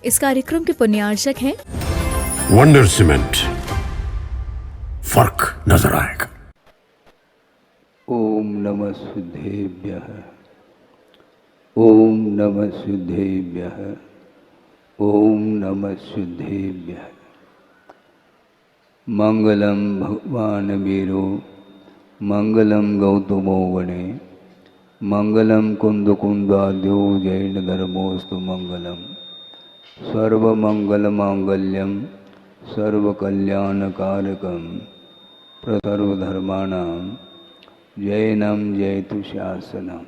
इस कार्यक्रम के पुण्यार्चक हैं वंडर सीमेंट। फर्क नजर आएगा। ओम नमः सिद्धेभ्यः। ओम नमः सिद्धेभ्यः। ओम नमः सिद्धेभ्यः। मंगलम भगवान वीरो मंगलम गौतमो वने मंगलम कुंदकुंदाद्यो जैन धर्मोस्तु मंगलम सर्वमंगलमांगल्यम सर्वकल्याणकारकम सर्वधर्माणां जैनम जयतु शासनम।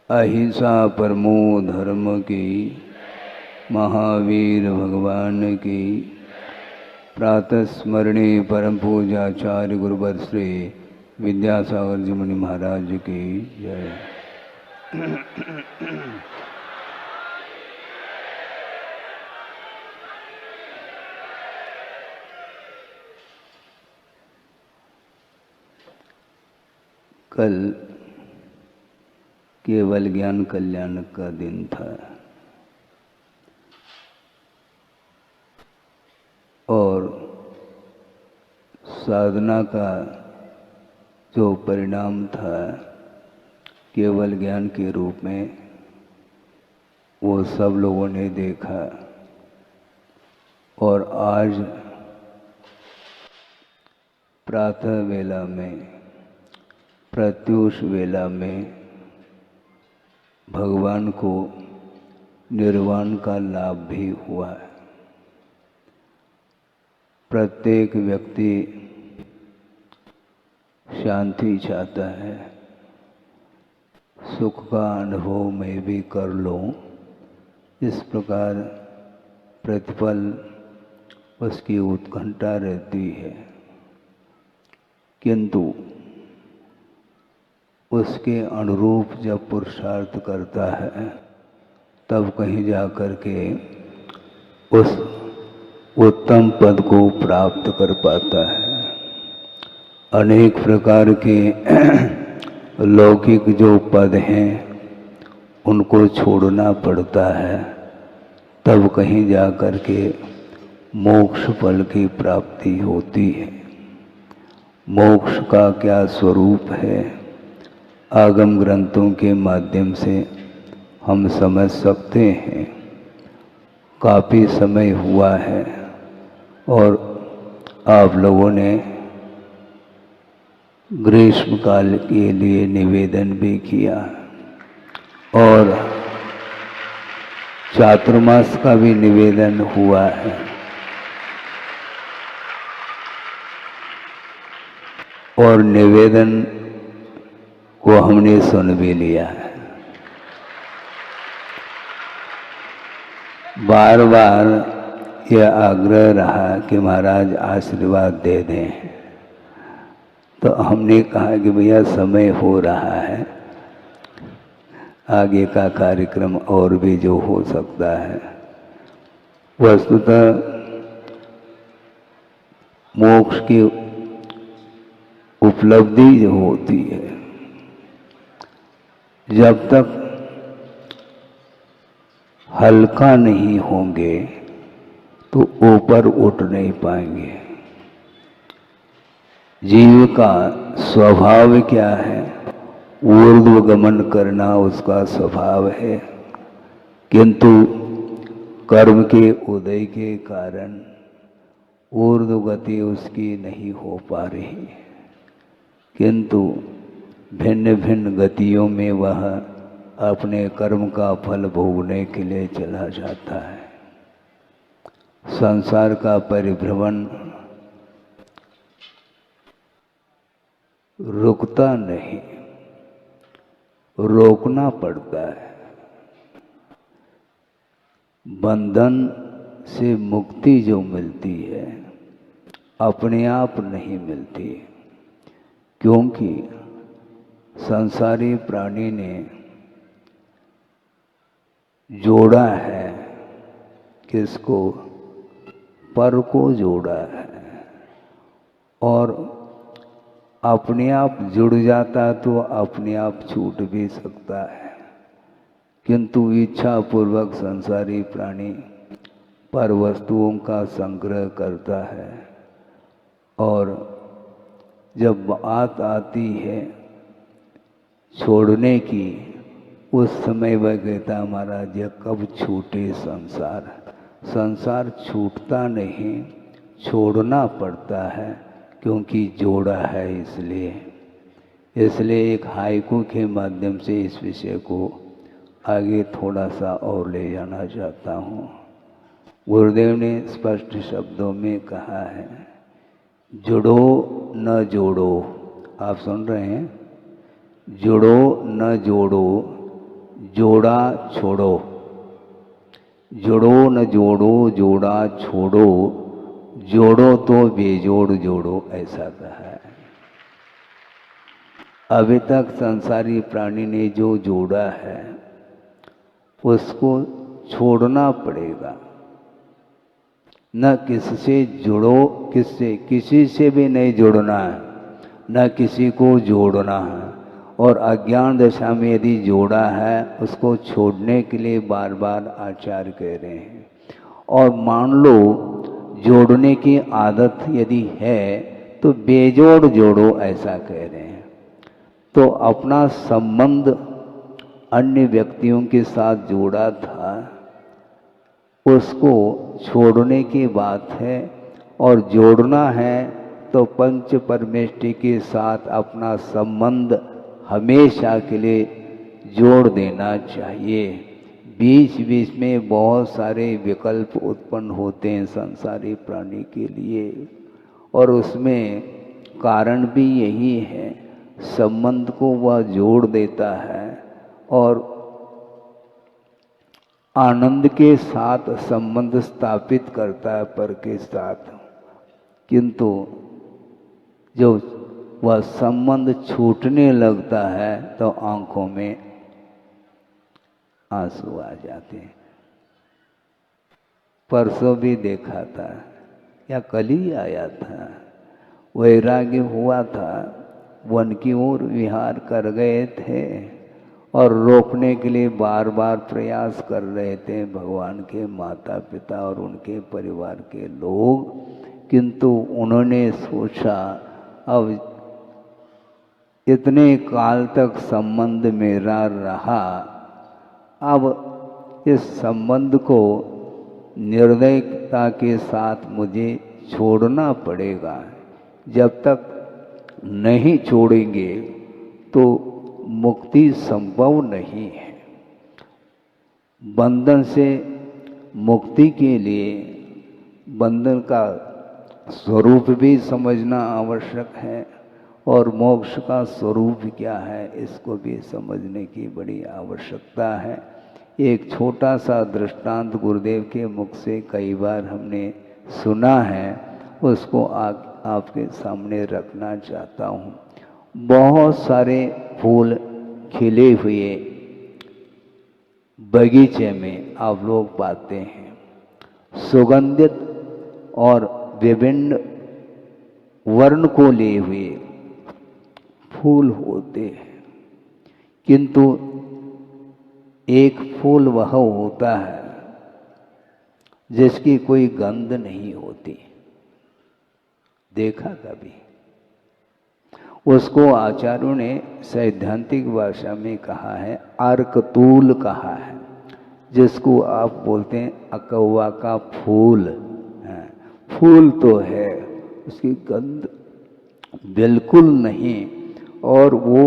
अहिंसा परमो धर्म की, महावीर भगवान की। प्रातः स्मरणी परम पूजाचार्य गुरुवर श्री विद्यासागर जी मुनि महाराज की जय। कल केवल ज्ञान कल्याण का दिन था और साधना का जो परिणाम था केवल ज्ञान के रूप में, वो सब लोगों ने देखा। और आज प्रातः वेला में, प्रत्यूष वेला में भगवान को निर्वाण का लाभ भी हुआ है। प्रत्येक व्यक्ति शांति चाहता है, सुख का अनुभव मैं भी कर लूं, इस प्रकार प्रतिपल उसकी उत्कंठा रहती है। किंतु उसके अनुरूप जब पुरुषार्थ करता है तब कहीं जाकर के उस उत्तम पद को प्राप्त कर पाता है। अनेक प्रकार के लौकिक जो पद हैं उनको छोड़ना पड़ता है, तब कहीं जाकर के मोक्ष फल की प्राप्ति होती है। मोक्ष का क्या स्वरूप है, आगम ग्रंथों के माध्यम से हम समझ सकते हैं। काफ़ी समय हुआ है और आप लोगों ने ग्रीष्म काल के लिए निवेदन भी किया और चातुर्मास का भी निवेदन हुआ है। और निवेदन को हमने सुन भी लिया है। बार बार यह आग्रह रहा कि महाराज आशीर्वाद दे दें, तो हमने कहा कि भैया समय हो रहा है, आगे का कार्यक्रम और भी जो हो सकता है। वस्तुतः मोक्ष की उपलब्धि जो होती है, जब तक हल्का नहीं होंगे तो ऊपर उठ नहीं पाएंगे। जीव का स्वभाव क्या है? ऊर्ध्व गमन करना उसका स्वभाव है, किंतु कर्म के उदय के कारण ऊर्ध्व गति उसकी नहीं हो पा रही, किंतु भिन्न भिन्न गतियों में वह अपने कर्म का फल भोगने के लिए चला जाता है। संसार का परिभ्रमण रुकता नहीं, रोकना पड़ता है। बंधन से मुक्ति जो मिलती है अपने आप नहीं मिलती, क्योंकि संसारी प्राणी ने जोड़ा है किसको? पर को जोड़ा है। और अपने आप जुड़ जाता तो अपने आप छूट भी सकता है, किंतु इच्छा पूर्वक संसारी प्राणी पर वस्तुओं का संग्रह करता है, और जब बात आती है छोड़ने की, उस समय वह कहता महाराज ये कब छूटे संसार। संसार छूटता नहीं, छोड़ना पड़ता है, क्योंकि जोड़ा है इसलिए। इसलिए एक हाइकू के माध्यम से इस विषय को आगे थोड़ा सा और ले जाना चाहता हूँ। गुरुदेव ने स्पष्ट शब्दों में कहा है, जुड़ो न जोड़ो। आप सुन रहे हैं? जुड़ो न जोड़ो, जोड़ा छोड़ो। जुड़ो न जोड़ो, जोड़ा छोड़ो, जोड़ो तो बेजोड़ जोड़ो, ऐसा कहा है। अभी तक संसारी प्राणी ने जो जोड़ा है उसको छोड़ना पड़ेगा। न किससे जुड़ो, किसी से भी नहीं जुड़ना है, न किसी को जोड़ना है। और अज्ञान दशा में यदि जोड़ा है उसको छोड़ने के लिए बार बार आचार्य कह रहे हैं। और मान लो जोड़ने की आदत यदि है तो बेजोड़ जोड़ो, ऐसा कह रहे हैं। तो अपना संबंध अन्य व्यक्तियों के साथ जोड़ा था, उसको छोड़ने की बात है। और जोड़ना है तो पंच परमेष्टि के साथ अपना संबंध हमेशा के लिए जोड़ देना चाहिए। बीच बीच में बहुत सारे विकल्प उत्पन्न होते हैं संसारी प्राणी के लिए, और उसमें कारण भी यही है, संबंध को वह जोड़ देता है और आनंद के साथ संबंध स्थापित करता है पर के साथ। किंतु जो वह संबंध छूटने लगता है तो आंखों में आंसू आ जाते हैं। परसों भी देखा था या कल ही आया था, वैराग्य हुआ था, वन की ओर विहार कर गए थे और रोकने के लिए बार बार प्रयास कर रहे थे भगवान के माता पिता और उनके परिवार के लोग। किंतु उन्होंने सोचा अब इतने काल तक संबंध मेरा रहा, अब इस संबंध को निर्दयता के साथ मुझे छोड़ना पड़ेगा। जब तक नहीं छोड़ेंगे तो मुक्ति संभव नहीं है। बंधन से मुक्ति के लिए बंधन का स्वरूप भी समझना आवश्यक है, और मोक्ष का स्वरूप क्या है इसको भी समझने की बड़ी आवश्यकता है। एक छोटा सा दृष्टांत गुरुदेव के मुख से कई बार हमने सुना है, उसको आपके सामने रखना चाहता हूँ। बहुत सारे फूल खिले हुए बगीचे में आप लोग पाते हैं, सुगंधित और विभिन्न वर्ण को लिए हुए फूल होते हैं। किंतु एक फूल वह होता है जिसकी कोई गंध नहीं होती। देखा कभी? उसको आचार्यों ने सैद्धांतिक भाषा में कहा है, अर्कतूल कहा है, जिसको आप बोलते हैं अकौवा का फूल। फूल तो है, उसकी गंध बिल्कुल नहीं, और वो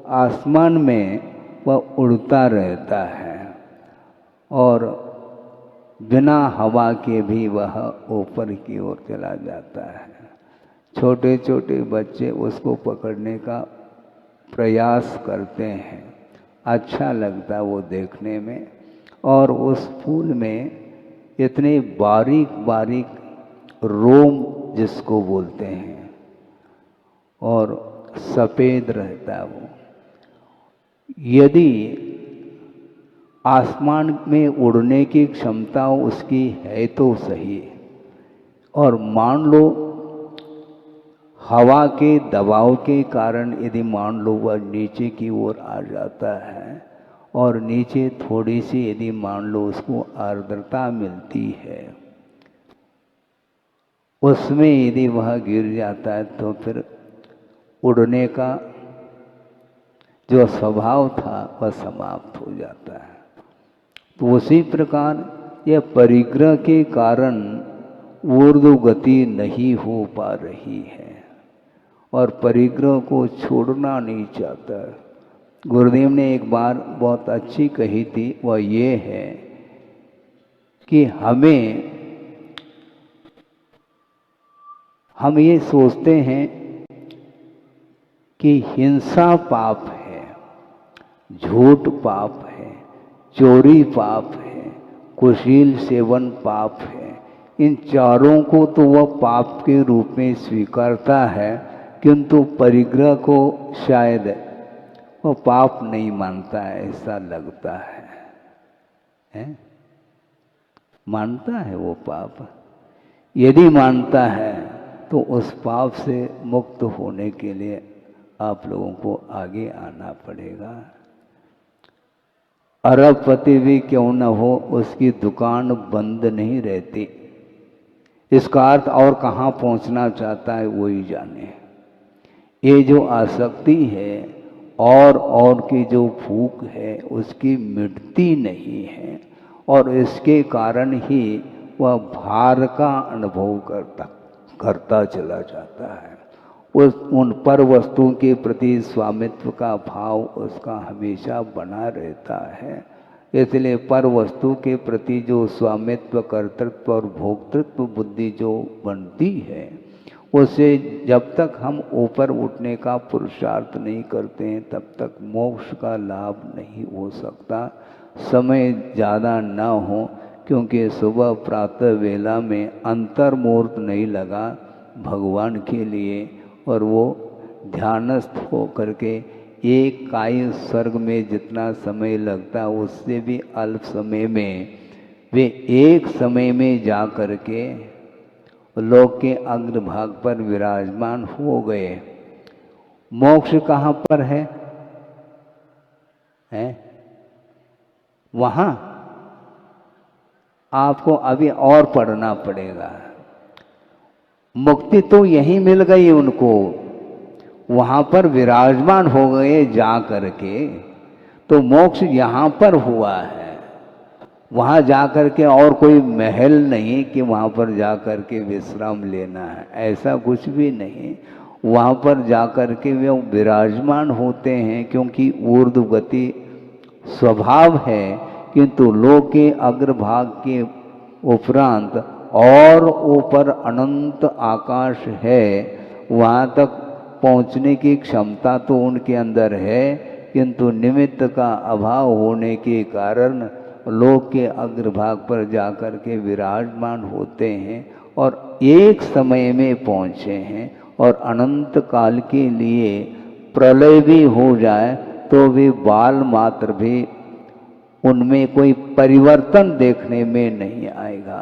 आसमान में वह उड़ता रहता है और बिना हवा के भी वह ऊपर की ओर चला जाता है। छोटे छोटे बच्चे उसको पकड़ने का प्रयास करते हैं, अच्छा लगता वो देखने में। और उस फूल में इतने बारीक बारीक रोम जिसको बोलते हैं, और सफ़ेद रहता वो। यदि आसमान में उड़ने की क्षमता उसकी है तो सही, और मान लो हवा के दबाव के कारण यदि मान लो वह नीचे की ओर आ जाता है और नीचे थोड़ी सी यदि मान लो उसको आर्द्रता मिलती है, उसमें यदि वह गिर जाता है तो फिर उड़ने का जो स्वभाव था वह समाप्त हो जाता है। तो उसी प्रकार यह परिग्रह के कारण ऊर्ध्व गति नहीं हो पा रही है और परिग्रह को छोड़ना नहीं चाहता। गुरुदेव ने एक बार बहुत अच्छी कही थी, वह ये है कि हम ये सोचते हैं कि हिंसा पाप है, झूठ पाप है, चोरी पाप है, कुशील सेवन पाप है। इन चारों को तो वह पाप के रूप में स्वीकारता है, किंतु परिग्रह को शायद वो पाप नहीं मानता है, ऐसा लगता है? मानता है वो पाप? यदि मानता है तो उस पाप से मुक्त होने के लिए आप लोगों को आगे आना पड़ेगा। अरबपति भी क्यों न हो, उसकी दुकान बंद नहीं रहती। इसका अर्थ और कहाँ पहुँचना चाहता है वही जाने। ये जो आसक्ति है और की जो भूख है उसकी मिटती नहीं है और इसके कारण ही वह भार का अनुभव करता चला जाता है। उन पर वस्तुओं के प्रति स्वामित्व का भाव उसका हमेशा बना रहता है। इसलिए पर वस्तु के प्रति जो स्वामित्व, कर्तृत्व और भोक्तृत्व बुद्धि जो बनती है, उससे जब तक हम ऊपर उठने का पुरुषार्थ नहीं करते हैं तब तक मोक्ष का लाभ नहीं हो सकता। समय ज़्यादा न हो, क्योंकि सुबह प्रातः वेला में अंतर्मुहूर्त नहीं लगा भगवान के लिए और वो ध्यानस्थ हो करके एक कायिक स्वर्ग में जितना समय लगता है उससे भी अल्प समय में वे एक समय में जा करके लोक के अग्रभाग पर विराजमान हो गए। मोक्ष कहाँ पर है? वहाँ आपको अभी और पढ़ना पड़ेगा। मुक्ति तो यहीं मिल गई उनको, वहाँ पर विराजमान हो गए जा करके, तो मोक्ष यहाँ पर हुआ है। वहाँ जा कर के और कोई महल नहीं कि वहाँ पर जा कर के विश्राम लेना है, ऐसा कुछ भी नहीं। वहाँ पर जा कर के वे विराजमान होते हैं, क्योंकि ऊर्ध्व गति स्वभाव है, किंतु लोक के अग्रभाग के उपरांत और ऊपर अनंत आकाश है। वहाँ तक पहुँचने की क्षमता तो उनके अंदर है, किंतु निमित्त का अभाव होने के कारण लोक के अग्रभाग पर जाकर के विराजमान होते हैं और एक समय में पहुँचे हैं। और अनंत काल के लिए प्रलय भी हो जाए तो भी बाल मात्र भी उनमें कोई परिवर्तन देखने में नहीं आएगा।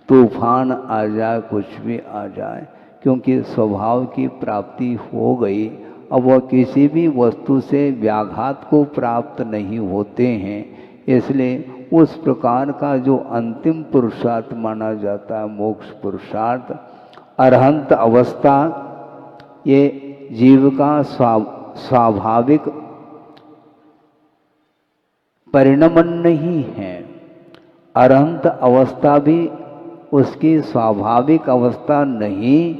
तूफान आ जाए, कुछ भी आ जाए, क्योंकि स्वभाव की प्राप्ति हो गई। अब वह किसी भी वस्तु से व्याघात को प्राप्त नहीं होते हैं। इसलिए उस प्रकार का जो अंतिम पुरुषार्थ माना जाता है मोक्ष पुरुषार्थ, अरहंत अवस्था, ये जीव का स्वाभाविक परिणमन नहीं है। अरहंत अवस्था भी उसकी स्वाभाविक अवस्था नहीं,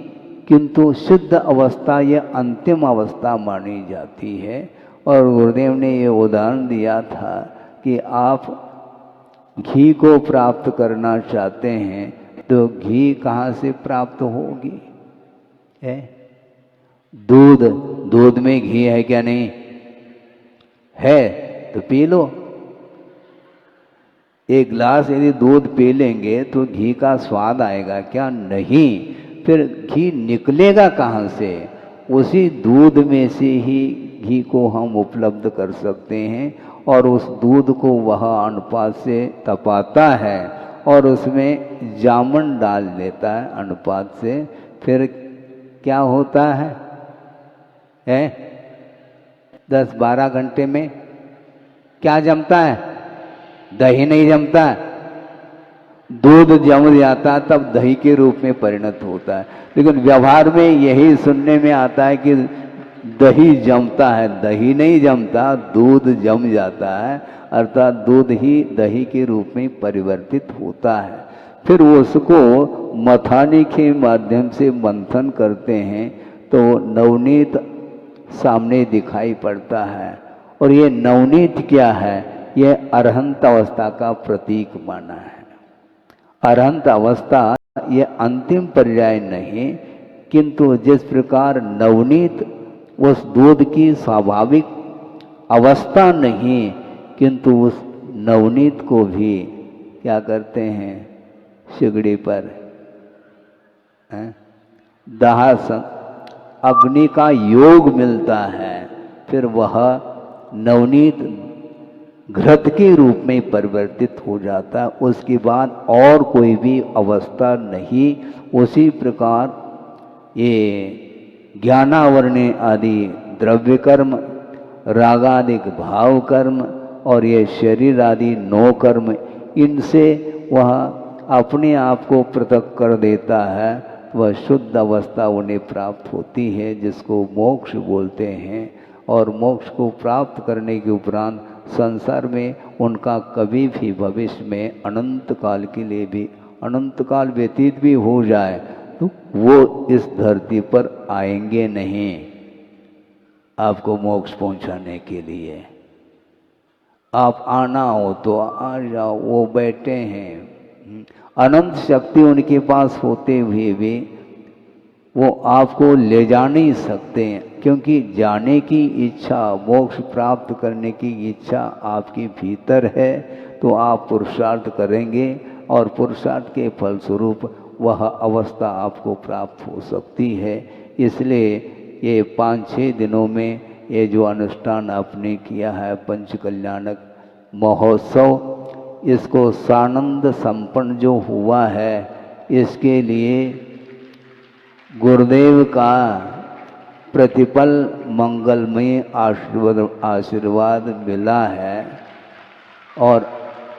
किंतु सिद्ध अवस्था यह अंतिम अवस्था मानी जाती है। और गुरुदेव ने ये उदाहरण दिया था कि आप घी को प्राप्त करना चाहते हैं तो घी कहाँ से प्राप्त होगी? दूध में घी है क्या? नहीं है तो पी लो। एक गिलास यदि दूध पी लेंगे तो घी का स्वाद आएगा क्या? नहीं। फिर घी निकलेगा कहाँ से? उसी दूध में से ही घी को हम उपलब्ध कर सकते हैं और उस दूध को वह अनुपात से तपाता है और उसमें जामुन डाल देता है अनुपात से। फिर क्या होता है 10-12 घंटे में क्या जमता है? दही नहीं जमता है। दूध जम जाता है तब दही के रूप में परिणत होता है। लेकिन व्यवहार में यही सुनने में आता है कि दही जमता है। दही नहीं जमता, दूध जम जाता है, अर्थात दूध ही दही के रूप में परिवर्तित होता है। फिर उसको मथाने के माध्यम से मंथन करते हैं तो नवनीत सामने दिखाई पड़ता है। और ये नवनीत क्या है? यह अरहंत अवस्था का प्रतीक माना है। अरहंत अवस्था ये अंतिम पर्याय नहीं, किंतु जिस प्रकार नवनीत उस दूध की स्वाभाविक अवस्था नहीं, किंतु उस नवनीत को भी क्या करते हैं? सिगड़ी पर दाह अग्नि का योग मिलता है, फिर वह नवनीत घृत के रूप में परिवर्तित हो जाता है। उसके बाद और कोई भी अवस्था नहीं। उसी प्रकार ये ज्ञानावरणे आदि द्रव्य कर्म, रागादिक भाव कर्म और ये शरीर आदि 9 कर्म, इनसे वह अपने आप को पृथक कर देता है। वह शुद्ध अवस्था उन्हें प्राप्त होती है, जिसको मोक्ष बोलते हैं। और मोक्ष को प्राप्त करने के उपरांत संसार में उनका कभी भी भविष्य में अनंत काल के लिए भी, अनंत काल व्यतीत भी हो जाए तो वो इस धरती पर आएंगे नहीं आपको मोक्ष पहुंचाने के लिए। आप आना हो तो आ जाओ, वो बैठे हैं। अनंत शक्ति उनके पास होते हुए भी वो आपको ले जा नहीं सकते, क्योंकि जाने की इच्छा, मोक्ष प्राप्त करने की इच्छा आपके भीतर है। तो आप पुरुषार्थ करेंगे और पुरुषार्थ के फलस्वरूप वह अवस्था आपको प्राप्त हो सकती है। इसलिए ये 5-6 दिनों में ये जो अनुष्ठान आपने किया है पंचकल्याणक महोत्सव, इसको सानंद संपन्न जो हुआ है, इसके लिए गुरुदेव का प्रतिपल मंगलमय आशीर्वाद मिला है। और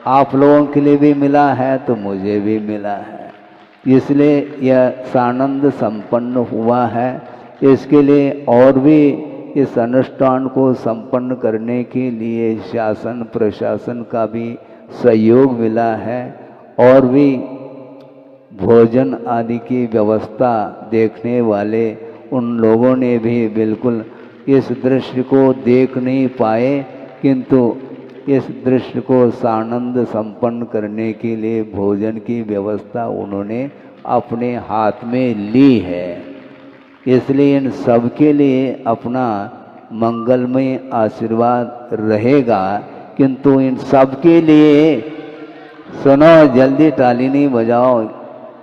आप लोगों के लिए भी मिला है तो मुझे भी मिला है, इसलिए यह सानंद संपन्न हुआ है। इसके लिए और भी इस अनुष्ठान को संपन्न करने के लिए शासन प्रशासन का भी सहयोग मिला है। और भी भोजन आदि की व्यवस्था देखने वाले उन लोगों ने भी बिल्कुल इस दृश्य को देख नहीं पाए, किंतु इस दृश्य को सानंद संपन्न करने के लिए भोजन की व्यवस्था उन्होंने अपने हाथ में ली है। इसलिए इन सब के लिए अपना मंगलमय आशीर्वाद रहेगा। किंतु इन सब के लिए सुनो, जल्दी ताली नहीं बजाओ,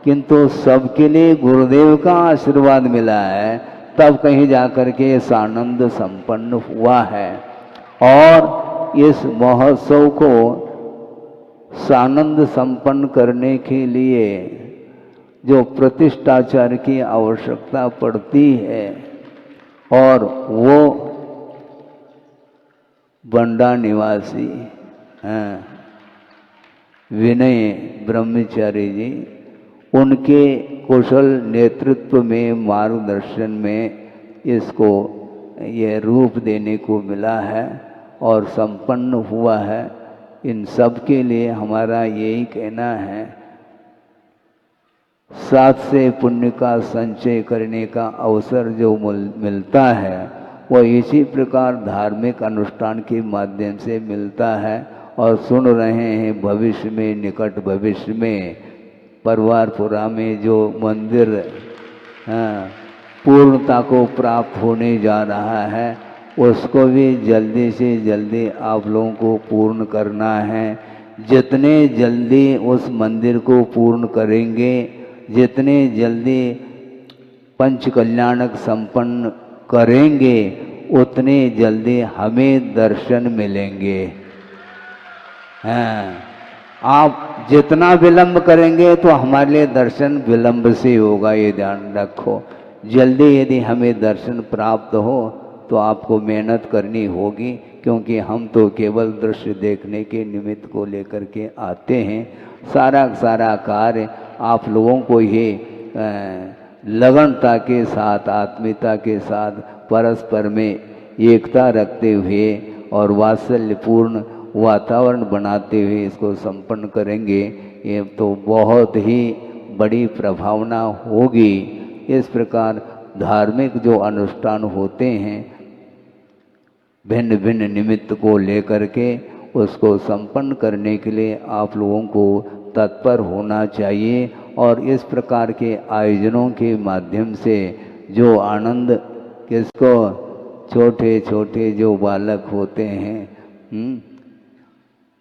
किंतु सबके लिए गुरुदेव का आशीर्वाद मिला है, तब कहीं जाकर के सानंद संपन्न हुआ है। और इस महोत्सव को सानंद संपन्न करने के लिए जो प्रतिष्ठाचार की आवश्यकता पड़ती है, और वो बंडा निवासी विनय ब्रह्मचारी जी, उनके कुशल नेतृत्व में, मार्गदर्शन में इसको ये रूप देने को मिला है और संपन्न हुआ है। इन सब के लिए हमारा यही कहना है, साथ से पुण्य का संचय करने का अवसर जो मिलता है, वह इसी प्रकार धार्मिक अनुष्ठान के माध्यम से मिलता है। और सुन रहे हैं भविष्य में, निकट भविष्य में परवारपुरा में जो मंदिर पूर्णता को प्राप्त होने जा रहा है, उसको भी जल्दी से जल्दी आप लोगों को पूर्ण करना है। जितने जल्दी उस मंदिर को पूर्ण करेंगे, जितने जल्दी पंचकल्याणक संपन्न करेंगे, उतने जल्दी हमें दर्शन मिलेंगे। आप जितना विलंब करेंगे तो हमारे लिए दर्शन विलंब से होगा, ये ध्यान रखो। जल्दी यदि हमें दर्शन प्राप्त हो तो आपको मेहनत करनी होगी, क्योंकि हम तो केवल दृश्य देखने के निमित्त को लेकर के आते हैं। सारा सारा कार्य आप लोगों को ही लगनता के साथ, आत्मीयता के साथ, परस्पर में एकता रखते हुए और वात्सल्यपूर्ण वातावरण बनाते हुए इसको संपन्न करेंगे। ये तो बहुत ही बड़ी प्रभावना होगी। इस प्रकार धार्मिक जो अनुष्ठान होते हैं भिन्न भिन्न निमित्त को लेकर के उसको संपन्न करने के लिए आप लोगों को तत्पर होना चाहिए। और इस प्रकार के आयोजनों के माध्यम से जो आनंद किसको, छोटे छोटे जो बालक होते हैं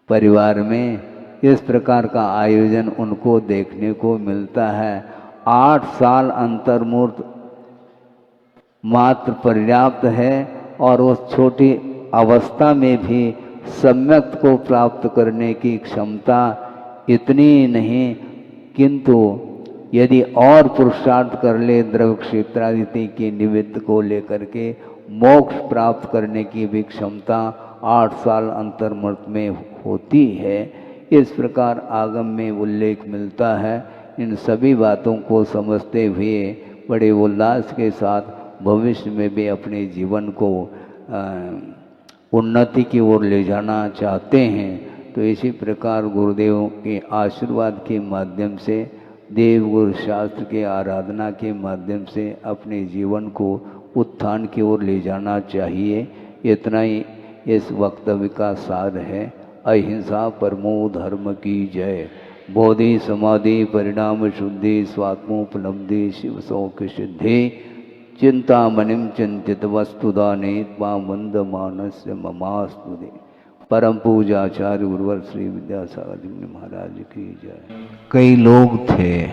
परिवार में, इस प्रकार का आयोजन उनको देखने को मिलता है। 8 साल अंतर्मूर्त मात्र पर्याप्त है और उस छोटी अवस्था में भी सम्यक को प्राप्त करने की क्षमता इतनी नहीं, किंतु यदि और पुरुषार्थ कर ले द्रव्य क्षेत्रादिति के निमित्त को लेकर के मोक्ष प्राप्त करने की भी क्षमता 8 साल अंतर्मूर्त में होती है। इस प्रकार आगम में उल्लेख मिलता है। इन सभी बातों को समझते हुए बड़े उल्लास के साथ भविष्य में भी अपने जीवन को उन्नति की ओर ले जाना चाहते हैं। तो इसी प्रकार गुरुदेव के आशीर्वाद के माध्यम से, देव गुरु शास्त्र के आराधना के माध्यम से अपने जीवन को उत्थान की ओर ले जाना चाहिए। इतना ही इस वक्तव्य का सार है। अहिंसा परमो धर्म की जय। बोधि समाधि परिणाम शुद्धि स्वात्मोपलब्धि शिव सौख सिद्धि। चिंतामणिम चिंतित वस्तुदाने वंद मानस्य ममास्तुते। परम पूजाचार्य गुरुवर श्री विद्यासागर जी महाराज की जय। कई लोग थे,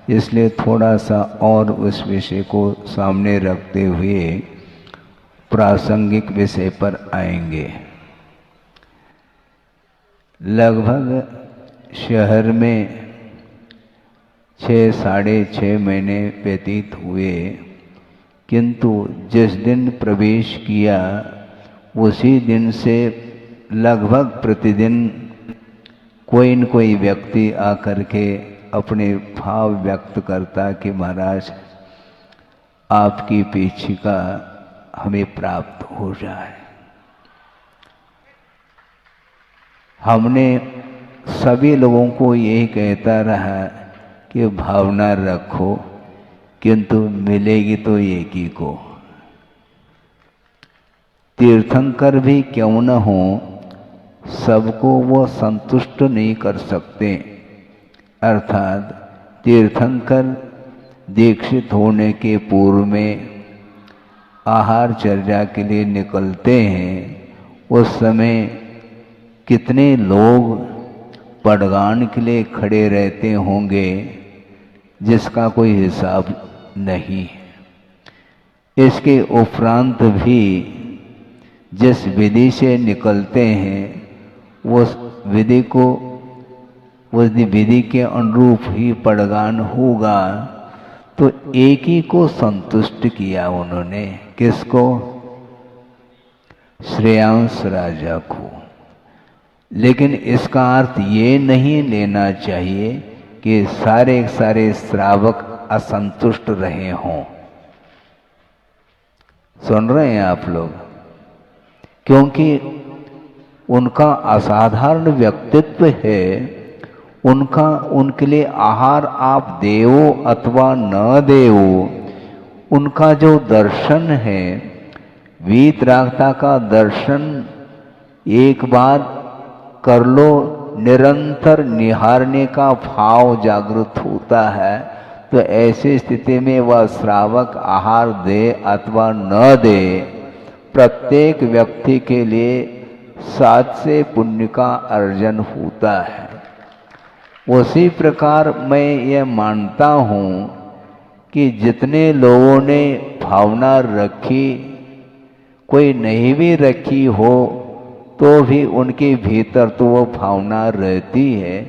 इसलिए थोड़ा सा और उस विषय को सामने रखते हुए प्रासंगिक विषय पर आएंगे। लगभग शहर में 6 साढ़े 6 महीने व्यतीत हुए, किंतु जिस दिन प्रवेश किया उसी दिन से लगभग प्रतिदिन कोई न कोई व्यक्ति आकर के अपने भाव व्यक्त करता कि महाराज आपकी पीछिका हमें प्राप्त हो जाए। हमने सभी लोगों को यही कहता रहा कि भावना रखो, किंतु मिलेगी तो एक ही को। तीर्थंकर भी क्यों न हो, सबको वो संतुष्ट नहीं कर सकते। अर्थात तीर्थंकर दीक्षित होने के पूर्व में आहारचर्या के लिए निकलते हैं। उस समय कितने लोग पड़गान के लिए खड़े रहते होंगे जिसका कोई हिसाब नहीं। इसके उपरांत भी जिस विधि से निकलते हैं उस विधि को, उस विधि के अनुरूप ही पड़गान होगा। तो एक ही को संतुष्ट किया उन्होंने, किसको? श्रेयांश राजा को। लेकिन इसका अर्थ ये नहीं लेना चाहिए कि सारे सारे श्रावक असंतुष्ट रहे हों। सुन रहे हैं आप लोग? क्योंकि उनका असाधारण व्यक्तित्व है। उनके लिए आहार आप देवो अथवा न देवो, उनका जो दर्शन है, वीतरागता का दर्शन एक बार कर लो, निरंतर निहारने का भाव जागृत होता है। तो ऐसी स्थिति में वह श्रावक आहार दे अथवा न दे, प्रत्येक व्यक्ति के लिए 7 से पुण्य का अर्जन होता है। उसी प्रकार मैं यह मानता हूँ कि जितने लोगों ने भावना रखी, कोई नहीं भी रखी हो तो भी उनके भीतर तो वो भावना रहती है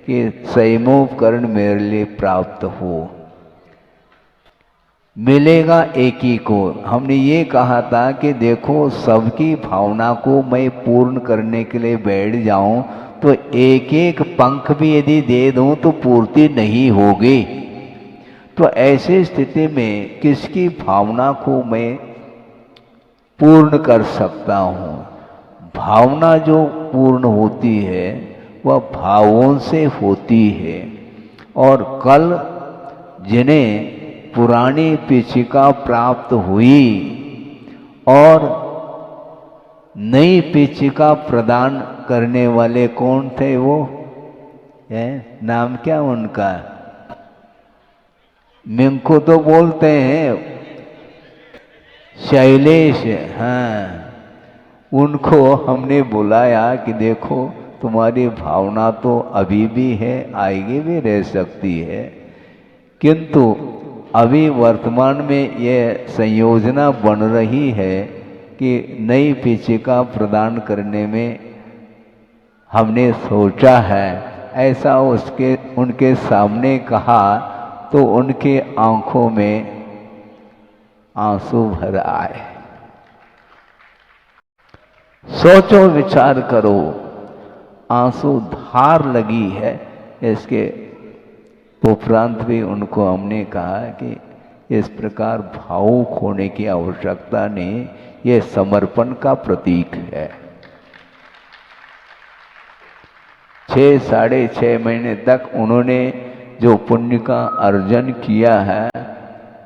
कि संयमोपकरण मेरे लिए प्राप्त हो। मिलेगा एक ही को। हमने ये कहा था कि देखो सबकी भावना को मैं पूर्ण करने के लिए बैठ जाऊं तो एक एक पंख भी यदि दे दूं तो पूर्ति नहीं होगी। तो ऐसी स्थिति में किसकी भावना को मैं पूर्ण कर सकता हूं? भावना जो पूर्ण होती है वह भावों से होती है। और कल जिन्हें पुरानी पिछिका प्राप्त हुई और नई पिछिका प्रदान करने वाले कौन थे? वो है नाम क्या उनका? मिंको तो बोलते हैं शैलेश। हाँ, उनको हमने बुलाया कि देखो तुम्हारी भावना तो अभी भी है, आगे भी रह सकती है, किंतु अभी वर्तमान में यह संयोजना बन रही है कि नई पिछिका प्रदान करने में हमने सोचा है। ऐसा उनके सामने कहा तो उनके आंखों में आंसू भर आए। सोचो, विचार करो, आंसू धार लगी है। इसके उपरांत भी उनको हमने कहा कि इस प्रकार भावुक होने की आवश्यकता नहीं, ये समर्पण का प्रतीक है। 6-6.5 महीने तक उन्होंने जो पुण्य का अर्जन किया है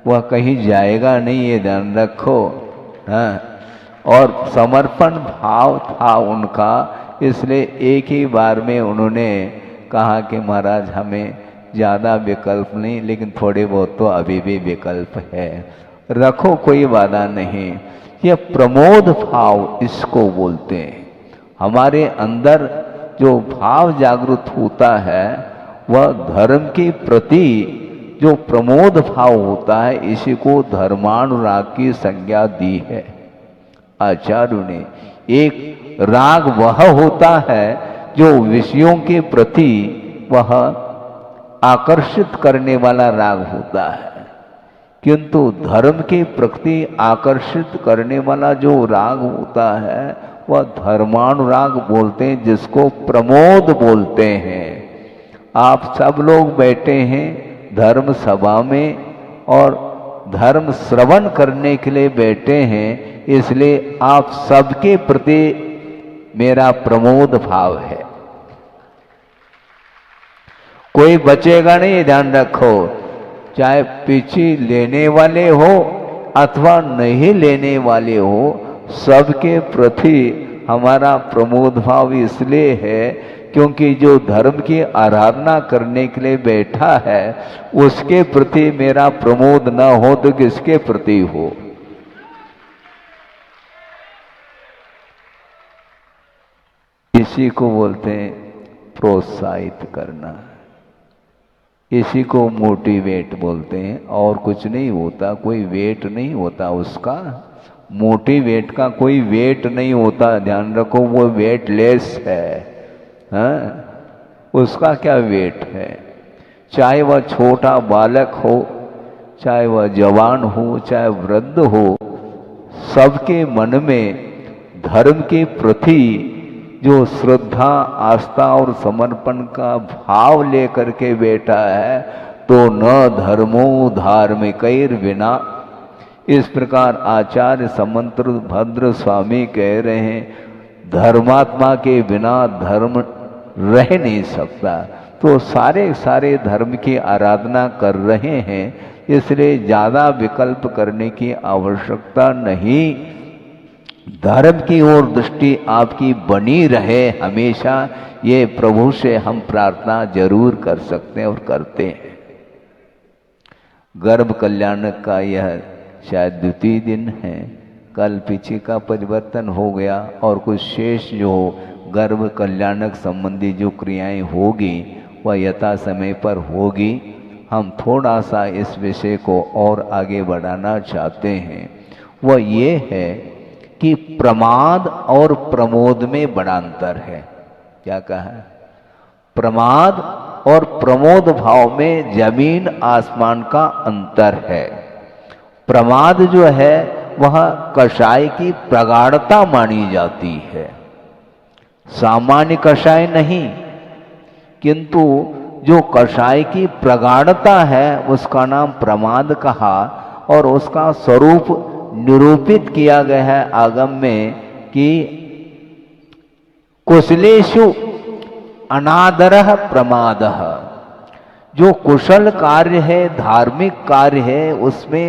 वह कहीं जाएगा नहीं, ये ध्यान रखो। हाँ, और समर्पण भाव था उनका, इसलिए एक ही बार में उन्होंने कहा कि महाराज हमें ज़्यादा विकल्प नहीं, लेकिन थोड़े बहुत तो अभी भी विकल्प है, रखो, कोई बाधा नहीं। ये प्रमोद भाव इसको बोलते हैं। हमारे अंदर जो भाव जागृत होता है वह धर्म के प्रति जो प्रमोद भाव होता है, इसी को धर्मानुराग की संज्ञा दी है आचार्यों ने। एक राग वह होता है जो विषयों के प्रति वह आकर्षित करने वाला राग होता है, किंतु धर्म के प्रति आकर्षित करने वाला जो राग होता है वह धर्मानुराग बोलते हैं, जिसको प्रमोद बोलते हैं। आप सब लोग बैठे हैं धर्म सभा में और धर्म श्रवण करने के लिए बैठे हैं, इसलिए आप सबके प्रति मेरा प्रमोद भाव है। कोई बचेगा नहीं, ध्यान रखो, चाहे पीछे लेने वाले हो अथवा नहीं लेने वाले हो, सबके प्रति हमारा प्रमोद भाव इसलिए है क्योंकि जो धर्म की आराधना करने के लिए बैठा है उसके प्रति मेरा प्रमोद न हो तो किसके प्रति हो? इसी को बोलते हैं प्रोत्साहित करना, इसी को मोटिवेट बोलते हैं। और कुछ नहीं होता, कोई वेट नहीं होता उसका। मोटिवेट का कोई वेट नहीं होता, ध्यान रखो, वो वेटलेस है। हाँ, उसका क्या वेट है? चाहे वह छोटा बालक हो, चाहे वह जवान हो, चाहे वृद्ध हो, सबके मन में धर्म के प्रति जो श्रद्धा, आस्था और समर्पण का भाव लेकर के बैठा है तो न धर्मो धार्मिकैर्विना। इस प्रकार आचार्य समंत्र भद्र स्वामी कह रहे हैं, धर्मात्मा के बिना धर्म रह नहीं सकता। तो सारे धर्म की आराधना कर रहे हैं, इसलिए ज़्यादा विकल्प करने की आवश्यकता नहीं। धर्म की ओर दृष्टि आपकी बनी रहे हमेशा, ये प्रभु से हम प्रार्थना जरूर कर सकते हैं और करते हैं। गर्भ कल्याणक का यह शायद द्वितीय दिन है। कल पीछे का परिवर्तन हो गया और कुछ शेष जो गर्भ कल्याणक संबंधी जो क्रियाएं होगी वह यथा समय पर होगी। हम थोड़ा सा इस विषय को और आगे बढ़ाना चाहते हैं। वह ये है कि प्रमाद और प्रमोद में बड़ा अंतर है। क्या कहा है? प्रमाद और प्रमोद भाव में जमीन आसमान का अंतर है। प्रमाद जो है वह कषाय की प्रगाढ़ता मानी जाती है, सामान्य कषाय नहीं, किंतु जो कषाय की प्रगाढ़ता है उसका नाम प्रमाद कहा। और उसका स्वरूप निरूपित किया गया है आगम में कि कुशलेषु अनादरः प्रमादः, जो कुशल कार्य है, धार्मिक कार्य है, उसमें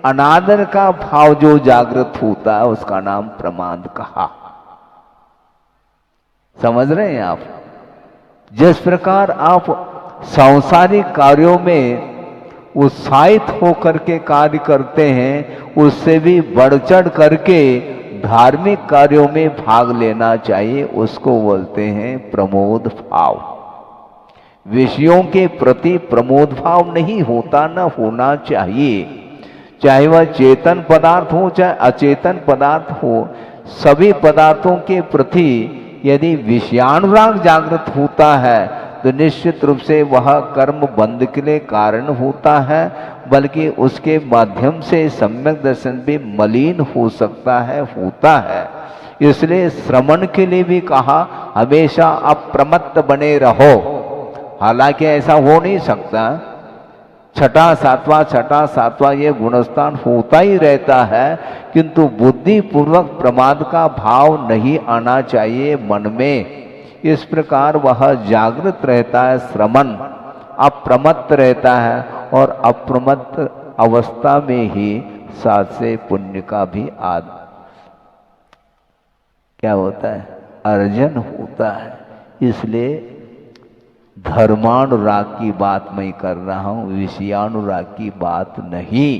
अनादर का भाव जो जागृत होता है उसका नाम प्रमाद कहा। समझ रहे हैं आप? जिस प्रकार आप सांसारिक कार्यों में उत्साहित होकर के कार्य करते हैं, उससे भी बढ़ चढ़ करके धार्मिक कार्यों में भाग लेना चाहिए, उसको बोलते हैं प्रमोद भाव। विषयों के प्रति प्रमोद भाव नहीं होता, न होना चाहिए, चाहे वह चेतन पदार्थ हो चाहे अचेतन पदार्थ हो। सभी पदार्थों के प्रति यदि विषयानुराग जागृत होता है तो निश्चित रूप से वह कर्म बंध के लिए कारण होता है, बल्कि उसके माध्यम से सम्यक दर्शन भी मलिन हो सकता है, होता है। इसलिए श्रवण के लिए भी कहा हमेशा अप्रमत्त बने रहो। हालांकि ऐसा हो नहीं सकता, छठा सातवां ये गुणस्थान होता ही रहता है, किंतु बुद्धि पूर्वक प्रमाद का भाव नहीं आना चाहिए मन में। इस प्रकार वह जागृत रहता है, श्रमण अप्रमत्त रहता है, और अप्रमत्त अवस्था में ही साथ से पुण्य का भी क्या होता है, अर्जन होता है। इसलिए धर्मानुराग की बात मैं कर रहा हूं, विषयानुराग की बात नहीं,